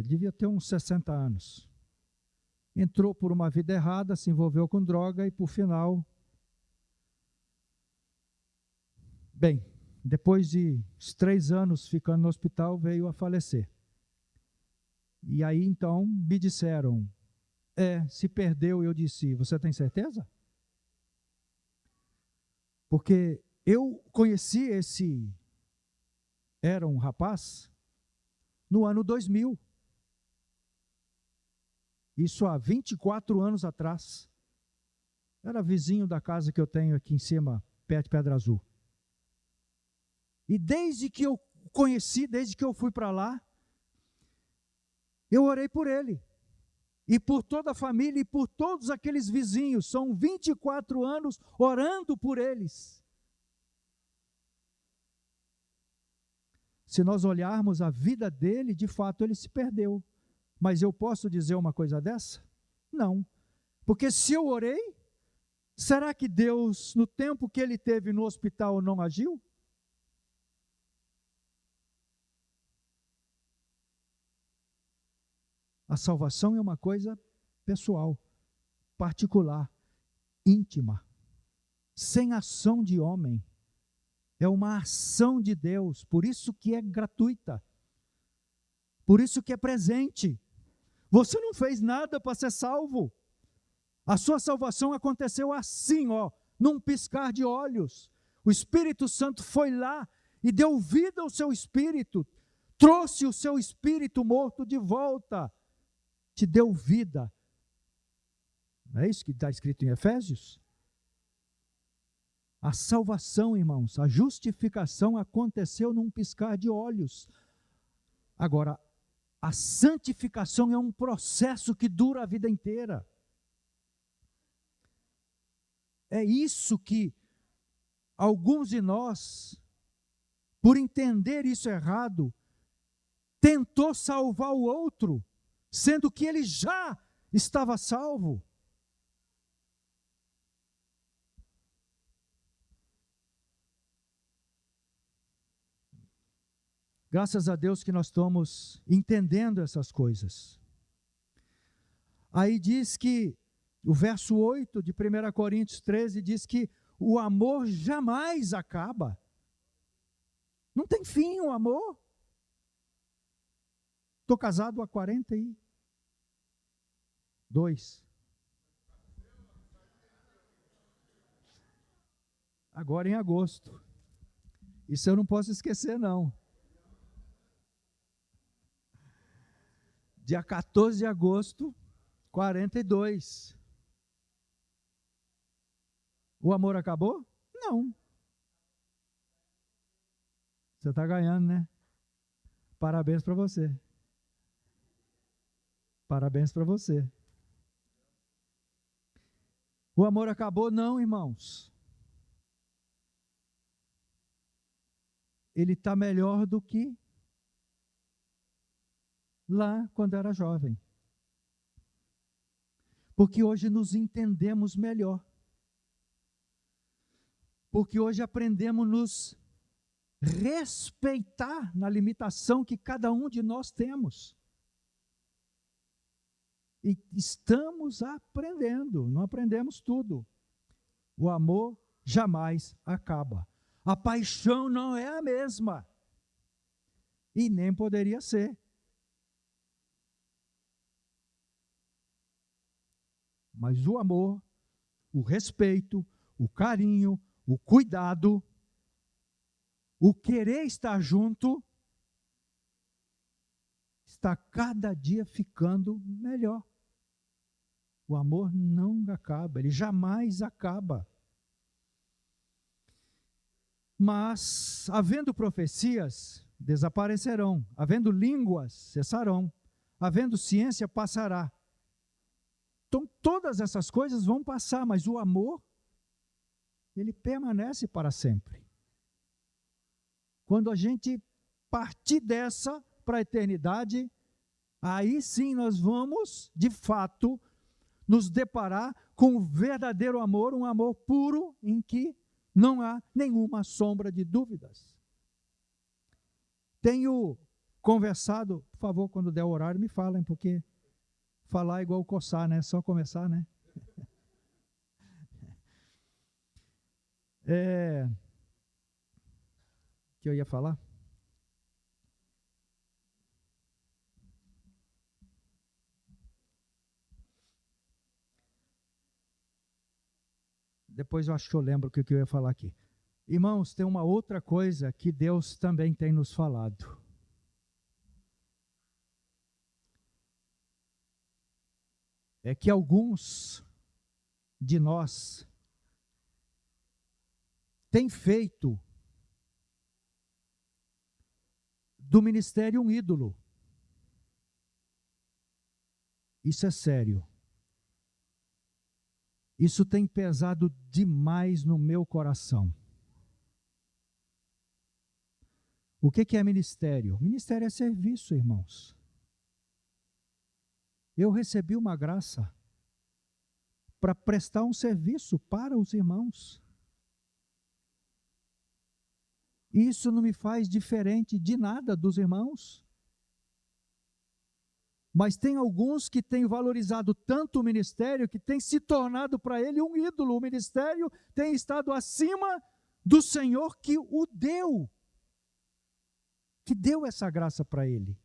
devia ter uns 60 anos. Entrou por uma vida errada, se envolveu com droga e, por final, bem, depois de uns 3 anos ficando no hospital, veio a falecer. E aí, então, me disseram, se perdeu. Eu disse, você tem certeza? Porque eu conheci era um rapaz, no ano 2000. Isso há 24 anos atrás. Era vizinho da casa que eu tenho aqui em cima, perto de Pedra Azul. E desde que eu conheci, desde que eu fui para lá, eu orei por ele. E por toda a família e por todos aqueles vizinhos. São 24 anos orando por eles. Se nós olharmos a vida dele, de fato ele se perdeu. Mas eu posso dizer uma coisa dessa? Não. Porque se eu orei, será que Deus, no tempo que ele teve no hospital, não agiu? A salvação é uma coisa pessoal, particular, íntima, sem ação de homem. É uma ação de Deus, por isso que é gratuita, por isso que é presente. Você não fez nada para ser salvo. A sua salvação aconteceu assim, num piscar de olhos. O Espírito Santo foi lá e deu vida ao seu espírito, trouxe o seu espírito morto de volta, te deu vida. Não é isso que está escrito em Efésios? A salvação, irmãos, a justificação aconteceu num piscar de olhos. Agora, a santificação é um processo que dura a vida inteira. É isso que alguns de nós, por entender isso errado, tentou salvar o outro, sendo que ele já estava salvo. Graças a Deus que nós estamos entendendo essas coisas. Aí diz que, o verso 8 de 1 Coríntios 13 diz que o amor jamais acaba. Não tem fim o amor. Estou casado há 42. Agora em agosto. Isso eu não posso esquecer, não. Dia 14 de agosto, 42. O amor acabou? Não. Você está ganhando, né? Parabéns para você. Parabéns para você. O amor acabou? Não, irmãos. Ele está melhor do que lá quando era jovem. Porque hoje nos entendemos melhor. Porque hoje aprendemos a nos respeitar na limitação que cada um de nós temos. E estamos aprendendo, não aprendemos tudo. O amor jamais acaba. A paixão não é a mesma. E nem poderia ser. Mas o amor, o respeito, o carinho, o cuidado, o querer estar junto, está cada dia ficando melhor. O amor não acaba, ele jamais acaba. Mas, havendo profecias, desaparecerão. Havendo línguas, cessarão. Havendo ciência, passará. Então, todas essas coisas vão passar, mas o amor ele permanece para sempre. Quando a gente partir dessa para a eternidade, aí sim nós vamos, de fato, nos deparar com o verdadeiro amor, um amor puro em que não há nenhuma sombra de dúvidas. Tenho conversado, por favor, quando der o horário, me falem, porque falar é igual coçar, né? Só começar, né? Que eu ia falar? Depois eu acho que eu lembro o que eu ia falar aqui. Irmãos, tem uma outra coisa que Deus também tem nos falado. É que alguns de nós têm feito do ministério um ídolo. Isso é sério. Isso tem pesado demais no meu coração. O que é ministério? Ministério é serviço, irmãos. Eu recebi uma graça para prestar um serviço para os irmãos. Isso não me faz diferente de nada dos irmãos. Mas tem alguns que têm valorizado tanto o ministério que tem se tornado para ele um ídolo. O ministério tem estado acima do Senhor que o deu. Que deu essa graça para ele.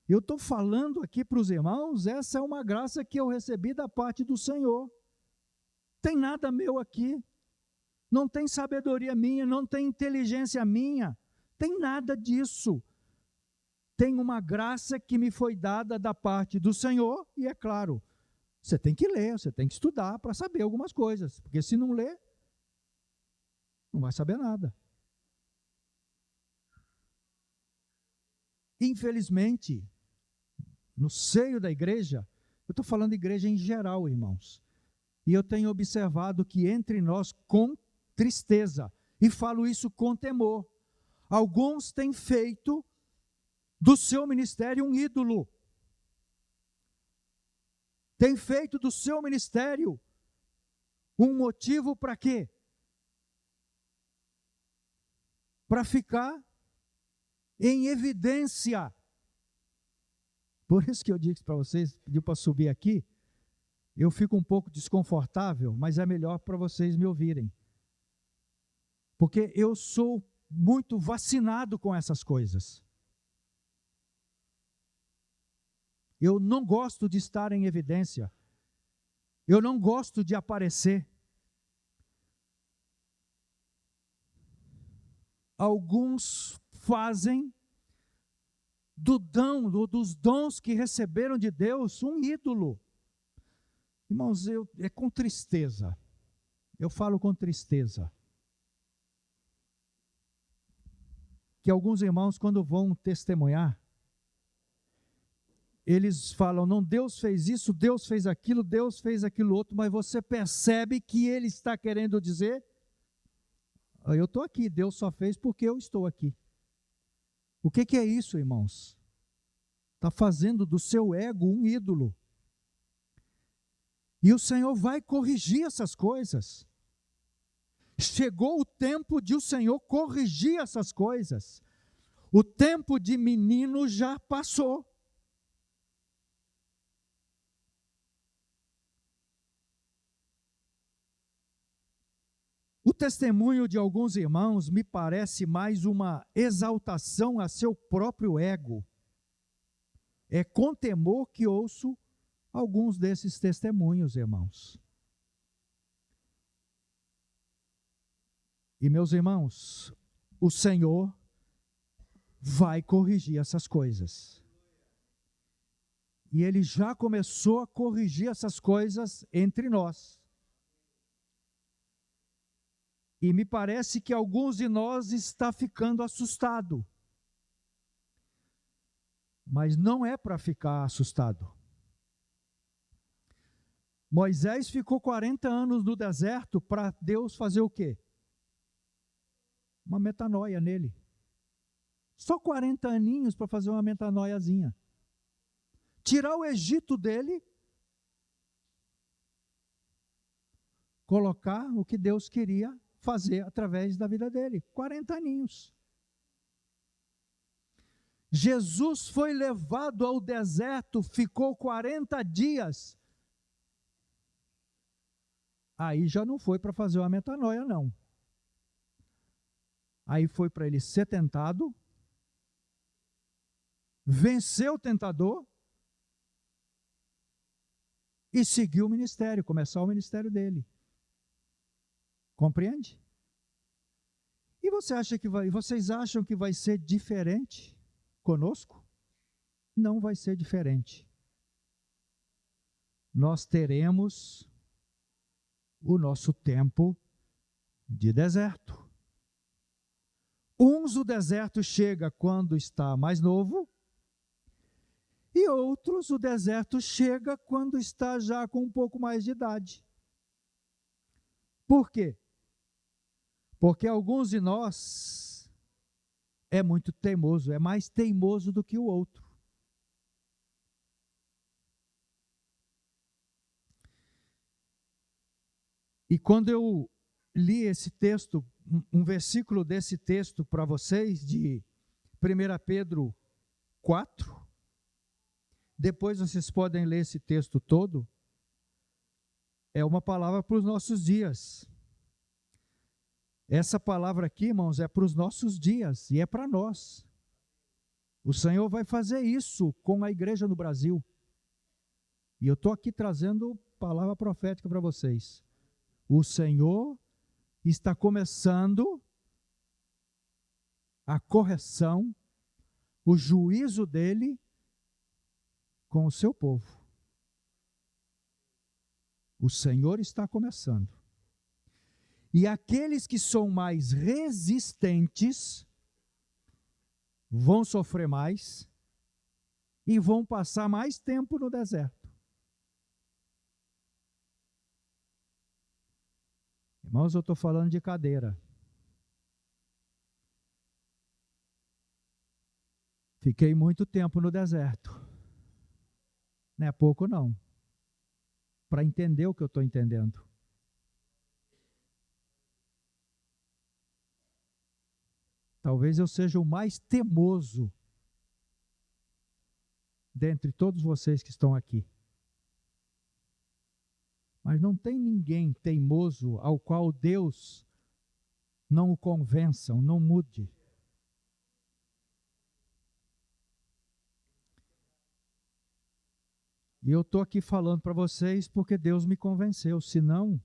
Eu estou falando aqui para os irmãos, essa é uma graça que eu recebi da parte do Senhor. Tem nada meu aqui. Não tem sabedoria minha, não tem inteligência minha. Tem nada disso. Tem uma graça que me foi dada da parte do Senhor, e é claro, você tem que ler, você tem que estudar para saber algumas coisas, porque se não ler, não vai saber nada. Infelizmente, no seio da igreja, eu estou falando de igreja em geral, irmãos, e eu tenho observado que entre nós, com tristeza, e falo isso com temor, alguns têm feito do seu ministério um ídolo. Tem feito do seu ministério um motivo para quê? Para ficar em evidência. Por isso que eu disse para vocês, pediu para subir aqui, eu fico um pouco desconfortável, mas é melhor para vocês me ouvirem. Porque eu sou muito vacinado com essas coisas. Eu não gosto de estar em evidência. Eu não gosto de aparecer. Alguns fazem dos dons que receberam de Deus um ídolo. Irmãos, é com tristeza. Eu falo com tristeza. Que alguns irmãos, quando vão testemunhar, eles falam, não, Deus fez isso, Deus fez aquilo outro, mas você percebe que ele está querendo dizer, eu estou aqui, Deus só fez porque eu estou aqui. O que é isso, irmãos? Está fazendo do seu ego um ídolo. E o Senhor vai corrigir essas coisas. Chegou o tempo de o Senhor corrigir essas coisas. O tempo de menino já passou. O testemunho de alguns irmãos me parece mais uma exaltação a seu próprio ego. É com temor que ouço alguns desses testemunhos, irmãos. E meus irmãos, o Senhor vai corrigir essas coisas. E Ele já começou a corrigir essas coisas entre nós. E me parece que alguns de nós está ficando assustado. Mas não é para ficar assustado. Moisés ficou 40 anos no deserto para Deus fazer o quê? Uma metanoia nele. Só 40 aninhos para fazer uma metanoiazinha. Tirar o Egito dele, colocar o que Deus queria fazer através da vida dele. 40 aninhos. Jesus foi levado ao deserto, ficou 40 dias. Aí já não foi para fazer uma metanoia, não. Aí foi para ele ser tentado, vencer o tentador e seguir o ministério, começar o ministério dele. Compreende? E vocês acham que vai ser diferente conosco? Não vai ser diferente. Nós teremos o nosso tempo de deserto. Uns o deserto chega quando está mais novo, e outros o deserto chega quando está já com um pouco mais de idade. Por quê? Porque alguns de nós é muito teimoso, é mais teimoso do que o outro. E quando eu li esse texto, um versículo desse texto para vocês, de 1 Pedro 4, depois vocês podem ler esse texto todo, é uma palavra para os nossos dias. Essa palavra aqui, irmãos, é para os nossos dias e é para nós. O Senhor vai fazer isso com a igreja no Brasil. E eu estou aqui trazendo palavra profética para vocês. O Senhor está começando a correção, o juízo dele com o seu povo. O Senhor está começando. E aqueles que são mais resistentes vão sofrer mais e vão passar mais tempo no deserto. Irmãos, eu estou falando de cadeira. Fiquei muito tempo no deserto. Não é pouco, não. Para entender o que eu estou entendendo. Talvez eu seja o mais teimoso dentre todos vocês que estão aqui. Mas não tem ninguém teimoso ao qual Deus não o convença, não mude. E eu estou aqui falando para vocês porque Deus me convenceu, senão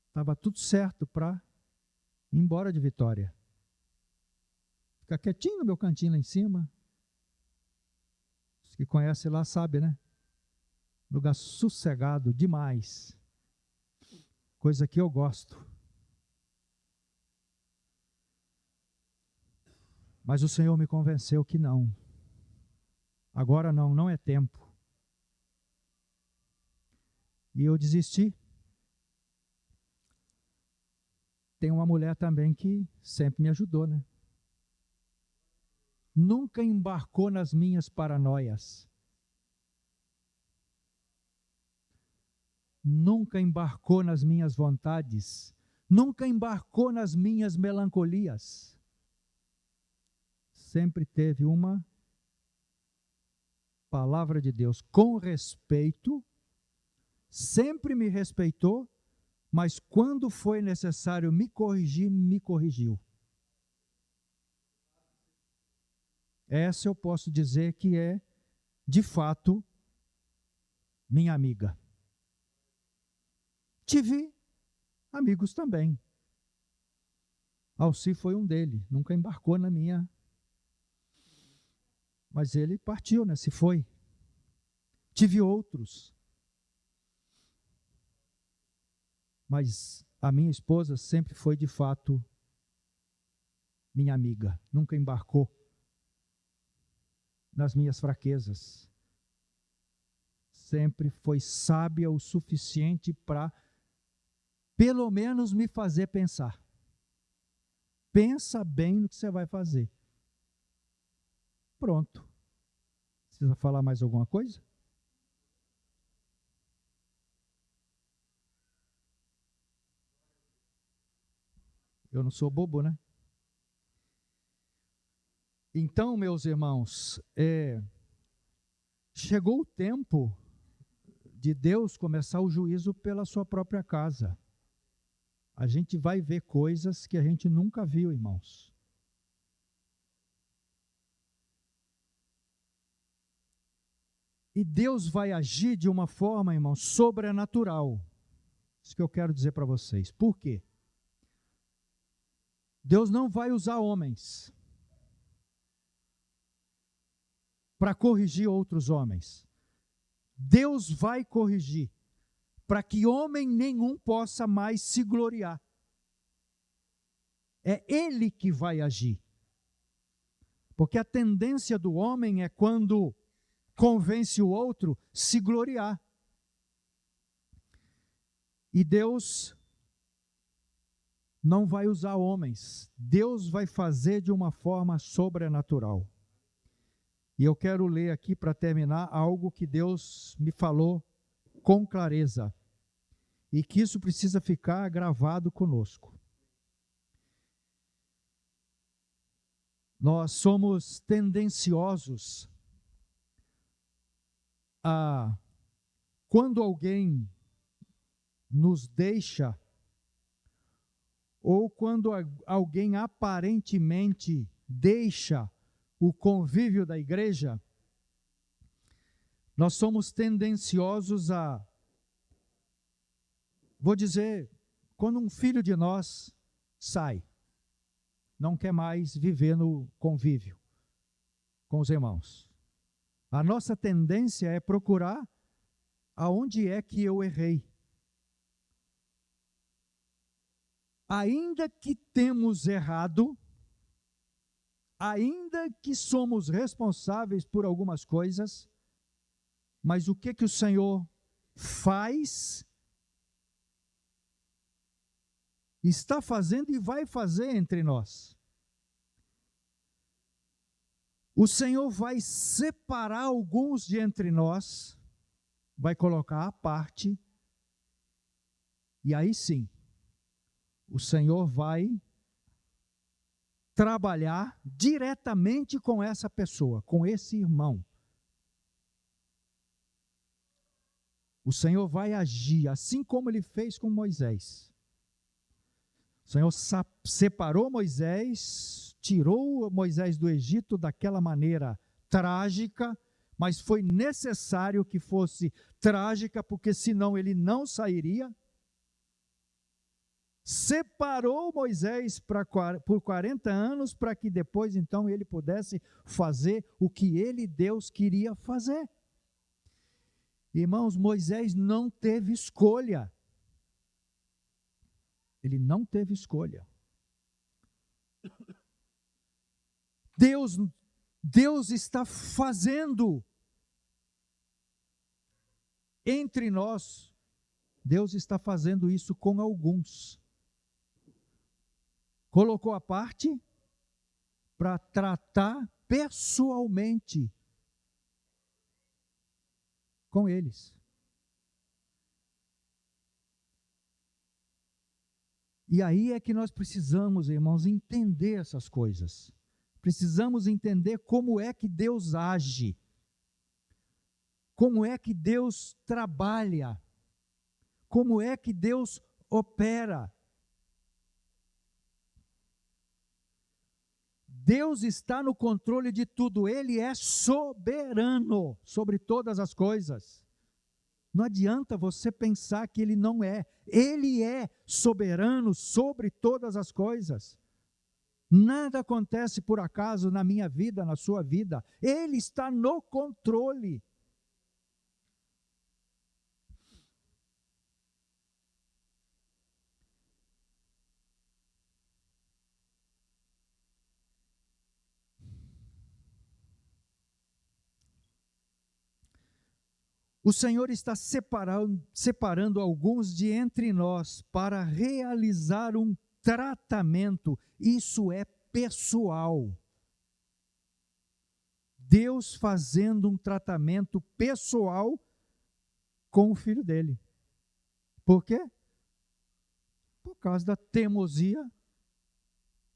estava tudo certo para ir embora de Vitória. Ficar quietinho no meu cantinho lá em cima. Os que conhecem lá sabem, né? Lugar sossegado demais. Coisa que eu gosto. Mas o Senhor me convenceu que não. Agora não é tempo. E eu desisti. Tem uma mulher também que sempre me ajudou, né? Nunca embarcou nas minhas paranoias. Nunca embarcou nas minhas vontades. Nunca embarcou nas minhas melancolias. Sempre teve uma palavra de Deus com respeito, sempre me respeitou, mas quando foi necessário me corrigir, me corrigiu. Essa eu posso dizer que é, de fato, minha amiga. Tive amigos também. Alci foi um deles, nunca embarcou na minha. Mas ele partiu, né? Se foi. Tive outros. Mas a minha esposa sempre foi, de fato, minha amiga. Nunca embarcou nas minhas fraquezas. sempre foi sábia o suficiente para, pelo menos, me fazer pensar. Pensa bem no que você vai fazer. Pronto. Precisa falar mais alguma coisa? Eu não sou bobo, né? Então, meus irmãos, chegou o tempo de Deus começar o juízo pela sua própria casa. A gente vai ver coisas que a gente nunca viu, irmãos. E Deus vai agir de uma forma, irmãos, sobrenatural. Isso que eu quero dizer para vocês. Por quê? Deus não vai usar homens para corrigir outros homens. Deus vai corrigir para que homem nenhum possa mais se gloriar. É Ele que vai agir. Porque a tendência do homem é, quando convence o outro, se gloriar. E Deus não vai usar homens. Deus vai fazer de uma forma sobrenatural. E eu quero ler aqui, para terminar, algo que Deus me falou com clareza. E que isso precisa ficar gravado conosco. Nós somos tendenciosos a, quando alguém nos deixa, ou quando alguém aparentemente deixa o convívio da igreja, nós somos tendenciosos a, vou dizer, quando um filho de nós sai, não quer mais viver no convívio com os irmãos. A nossa tendência é procurar aonde é que eu errei. Ainda que temos errado, ainda que somos responsáveis por algumas coisas, mas o que o Senhor faz, está fazendo e vai fazer entre nós. O Senhor vai separar alguns de entre nós, vai colocar à parte, e aí sim, o Senhor vai trabalhar diretamente com essa pessoa, com esse irmão. O Senhor vai agir, assim como Ele fez com Moisés. O Senhor separou Moisés, tirou Moisés do Egito daquela maneira trágica, mas foi necessário que fosse trágica, porque senão ele não sairia. Separou Moisés por 40 anos, para que depois então ele pudesse fazer o que ele, Deus, queria fazer. Irmãos, Moisés não teve escolha. Ele não teve escolha. Deus está fazendo entre nós. Deus está fazendo isso com alguns. Colocou à parte para tratar pessoalmente com eles. E aí é que nós precisamos, irmãos, entender essas coisas. Precisamos entender como é que Deus age, como é que Deus trabalha, como é que Deus opera. Deus está no controle de tudo, Ele é soberano sobre todas as coisas. Não adianta você pensar que Ele não é. Ele é soberano sobre todas as coisas. Nada acontece por acaso na minha vida, na sua vida. Ele está no controle. O Senhor está separando alguns de entre nós para realizar um tratamento. Isso é pessoal. Deus fazendo um tratamento pessoal com o filho dele. Por quê? Por causa da teimosia,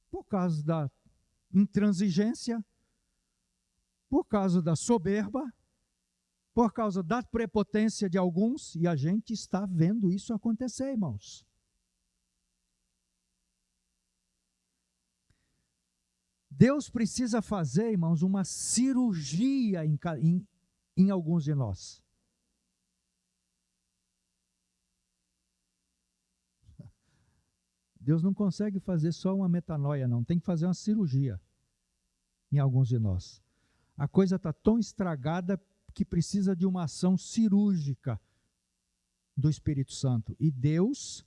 por causa da intransigência, por causa da soberba, por causa da prepotência de alguns, e a gente está vendo isso acontecer, irmãos. Deus precisa fazer, irmãos, uma cirurgia em alguns de nós. Deus não consegue fazer só uma metanoia, não. Tem que fazer uma cirurgia em alguns de nós. A coisa está tão estragada que precisa de uma ação cirúrgica do Espírito Santo. E Deus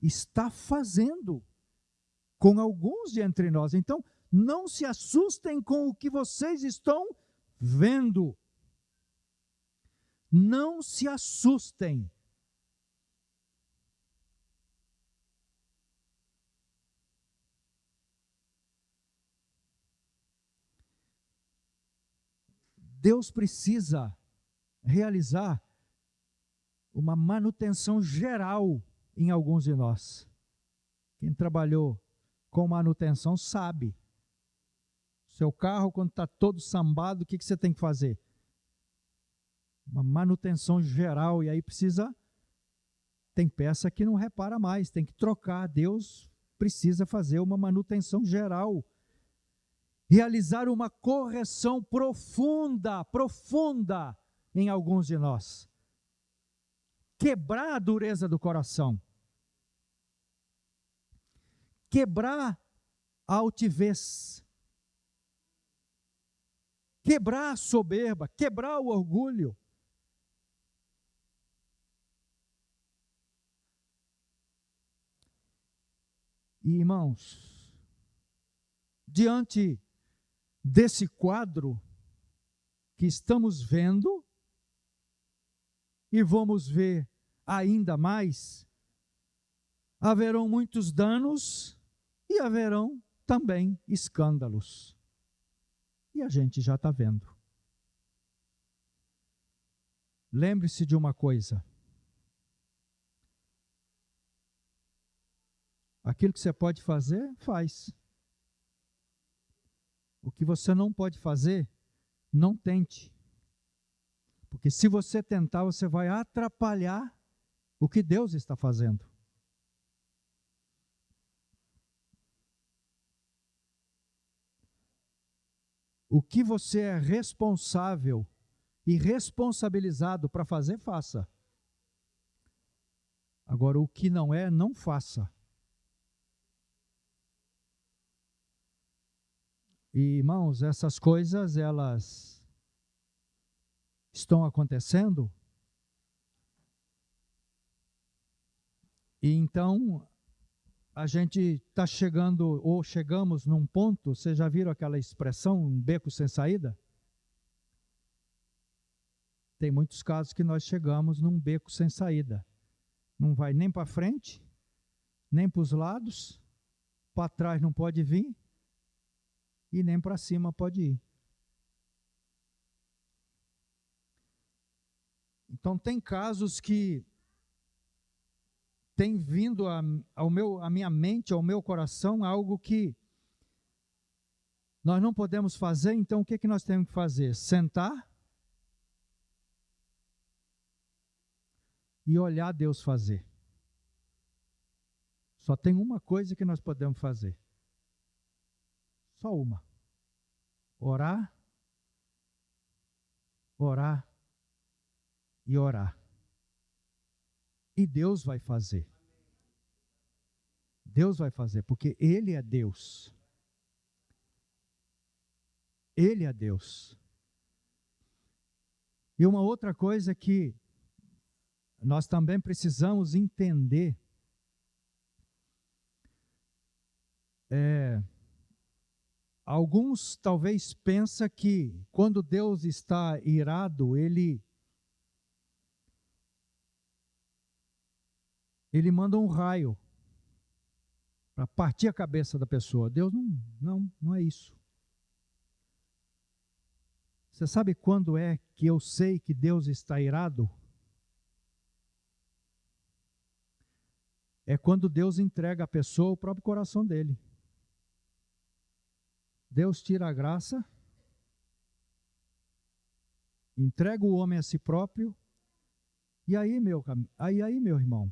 está fazendo com alguns de entre nós. Então, não se assustem com o que vocês estão vendo. Não se assustem. Deus precisa realizar uma manutenção geral em alguns de nós. Quem trabalhou com manutenção sabe. Seu carro, quando está todo sambado, o que você tem que fazer? Uma manutenção geral, e aí tem peça que não repara mais, tem que trocar. Deus precisa fazer uma manutenção geral. Realizar uma correção profunda em alguns de nós. Quebrar a dureza do coração. Quebrar a altivez. Quebrar a soberba, quebrar o orgulho. E, irmãos, diante desse quadro que estamos vendo, e vamos ver ainda mais, haverão muitos danos e haverão também escândalos. E a gente já está vendo. Lembre-se de uma coisa. Aquilo que você pode fazer, faz. O que você não pode fazer, não tente. Porque se você tentar, você vai atrapalhar o que Deus está fazendo. O que você é responsável e responsabilizado para fazer, faça. Agora, o que não é, não faça. E, irmãos, essas coisas, elas estão acontecendo. E então, a gente está chegando, ou chegamos num ponto, vocês já viram aquela expressão, um beco sem saída? Tem muitos casos que nós chegamos num beco sem saída. Não vai nem para frente, nem para os lados, para trás não pode vir, e nem para cima pode ir. Então, tem casos que tem vindo à minha mente, ao meu coração, algo que nós não podemos fazer. Então, o que nós temos que fazer? Sentar e olhar Deus fazer. Só tem uma coisa que nós podemos fazer. Só uma. Orar, orar e orar. E Deus vai fazer. Deus vai fazer, porque Ele é Deus. Ele é Deus. E uma outra coisa que nós também precisamos entender alguns talvez pensam que quando Deus está irado, Ele ele manda um raio para partir a cabeça da pessoa. Deus não é isso. Você sabe quando é que eu sei que Deus está irado? É quando Deus entrega à pessoa o próprio coração dele. Deus tira a graça, entrega o homem a si próprio, e aí, meu irmão,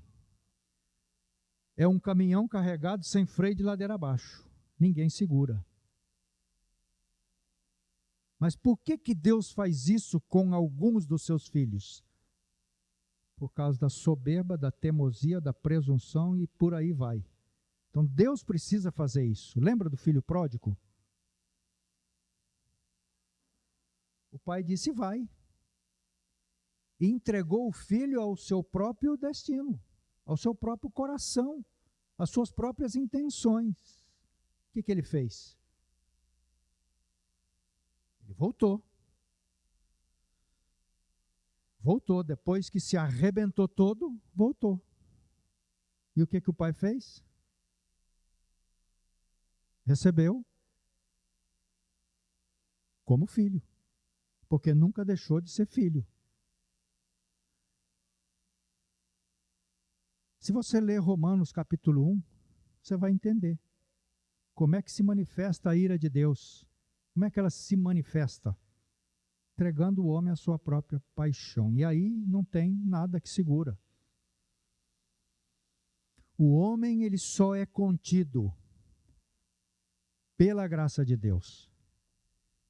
é um caminhão carregado sem freio de ladeira abaixo. Ninguém segura. Mas por que Deus faz isso com alguns dos seus filhos? Por causa da soberba, da teimosia, da presunção e por aí vai. Então Deus precisa fazer isso. Lembra do filho pródigo? O pai disse: vai. E entregou o filho ao seu próprio destino, ao seu próprio coração, às suas próprias intenções. O que ele fez? Ele voltou. Voltou, depois que se arrebentou todo, voltou. E o que o pai fez? Recebeu como filho, porque nunca deixou de ser filho. Se você ler Romanos capítulo 1, você vai entender como é que se manifesta a ira de Deus. Como é que ela se manifesta? Entregando o homem à sua própria paixão. E aí não tem nada que segura. O homem, ele só é contido pela graça de Deus.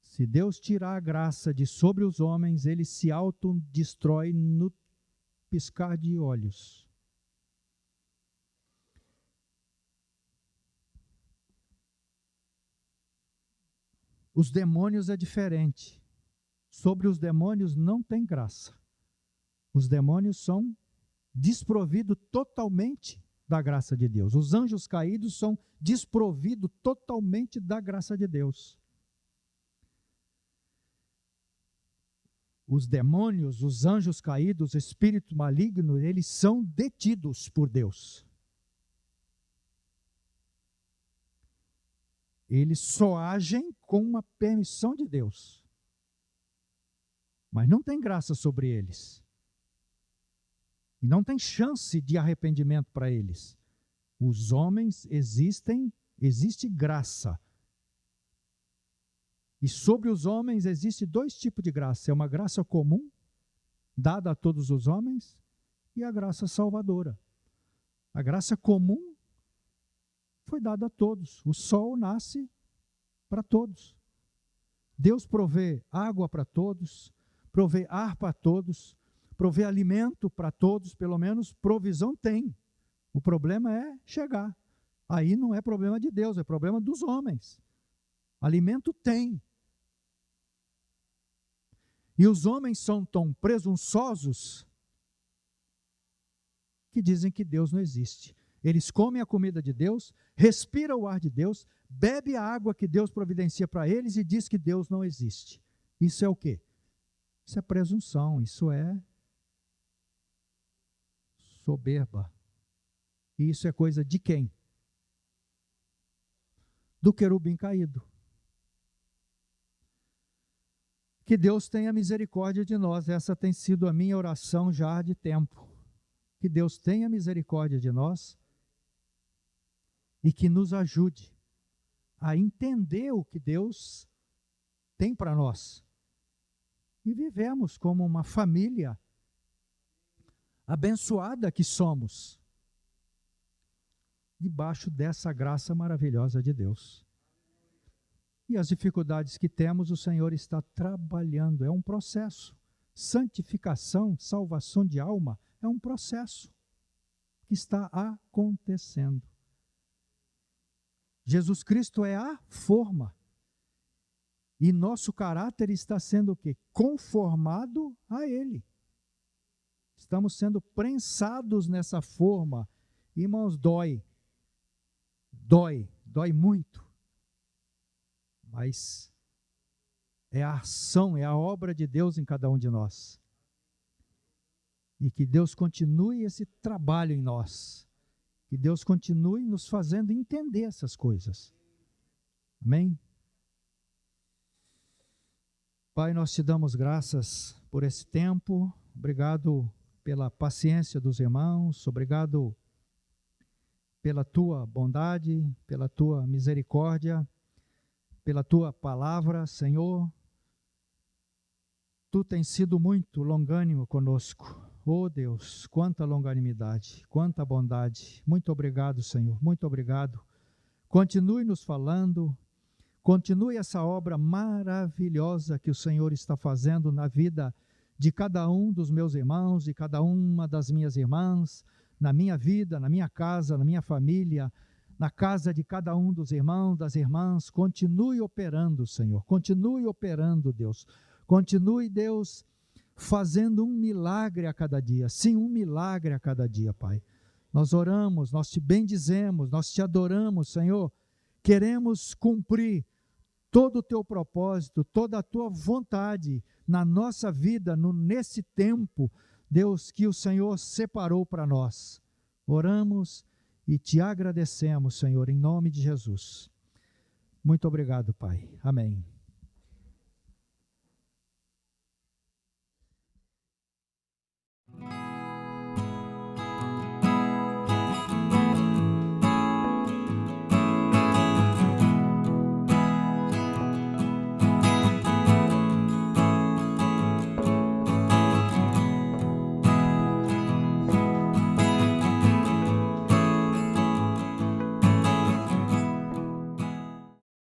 Se Deus tirar a graça de sobre os homens, ele se autodestrói no piscar de olhos. Os demônios é diferente. Sobre os demônios não tem graça. Os demônios são desprovidos totalmente da graça de Deus. Os anjos caídos são desprovidos totalmente da graça de Deus. Os demônios, os anjos caídos, espíritos malignos, eles são detidos por Deus. Eles só agem com uma permissão de Deus. Mas não tem graça sobre eles. E não tem chance de arrependimento para eles. Os homens existe graça. E sobre os homens existe dois tipos de graça. É uma graça comum, dada a todos os homens, e a graça salvadora. A graça comum foi dada a todos. O sol nasce para todos. Deus provê água para todos, provê ar para todos, provê alimento para todos, pelo menos provisão tem. O problema é chegar. Aí não é problema de Deus, é problema dos homens. Alimento tem. E os homens são tão presunçosos que dizem que Deus não existe. Eles comem a comida de Deus, respiram o ar de Deus, bebem a água que Deus providencia para eles e diz que Deus não existe. Isso é o quê? Isso é presunção, isso é soberba. E isso é coisa de quem? Do querubim caído. Que Deus tenha misericórdia de nós. Essa tem sido a minha oração já há de tempo. Que Deus tenha misericórdia de nós e que nos ajude a entender o que Deus tem para nós. E vivemos como uma família abençoada que somos, debaixo dessa graça maravilhosa de Deus. E as dificuldades que temos, o Senhor está trabalhando, é um processo. Santificação, salvação de alma, é um processo que está acontecendo. Jesus Cristo é a forma. E nosso caráter está sendo o quê? Conformado a Ele. Estamos sendo prensados nessa forma. Irmãos, dói muito. Mas é a ação, é a obra de Deus em cada um de nós. E que Deus continue esse trabalho em nós. Que Deus continue nos fazendo entender essas coisas. Amém? Pai, nós te damos graças por esse tempo. Obrigado pela paciência dos irmãos. Obrigado pela tua bondade, pela tua misericórdia, pela tua palavra, Senhor. Tu tens sido muito longânimo conosco. Oh Deus, quanta longanimidade, quanta bondade. Muito obrigado, Senhor, muito obrigado. Continue nos falando, continue essa obra maravilhosa que o Senhor está fazendo na vida de cada um dos meus irmãos, de cada uma das minhas irmãs, na minha vida, na minha casa, na minha família, na casa de cada um dos irmãos, das irmãs. Continue operando, Senhor, continue operando, Deus. Continue, Deus, fazendo um milagre a cada dia. Sim, um milagre a cada dia, Pai. Nós oramos, nós te bendizemos, nós te adoramos, Senhor. Queremos cumprir todo o teu propósito, toda a tua vontade na nossa vida, nesse tempo, Deus, que o Senhor separou para nós. Oramos e te agradecemos, Senhor, em nome de Jesus. Muito obrigado, Pai. Amém.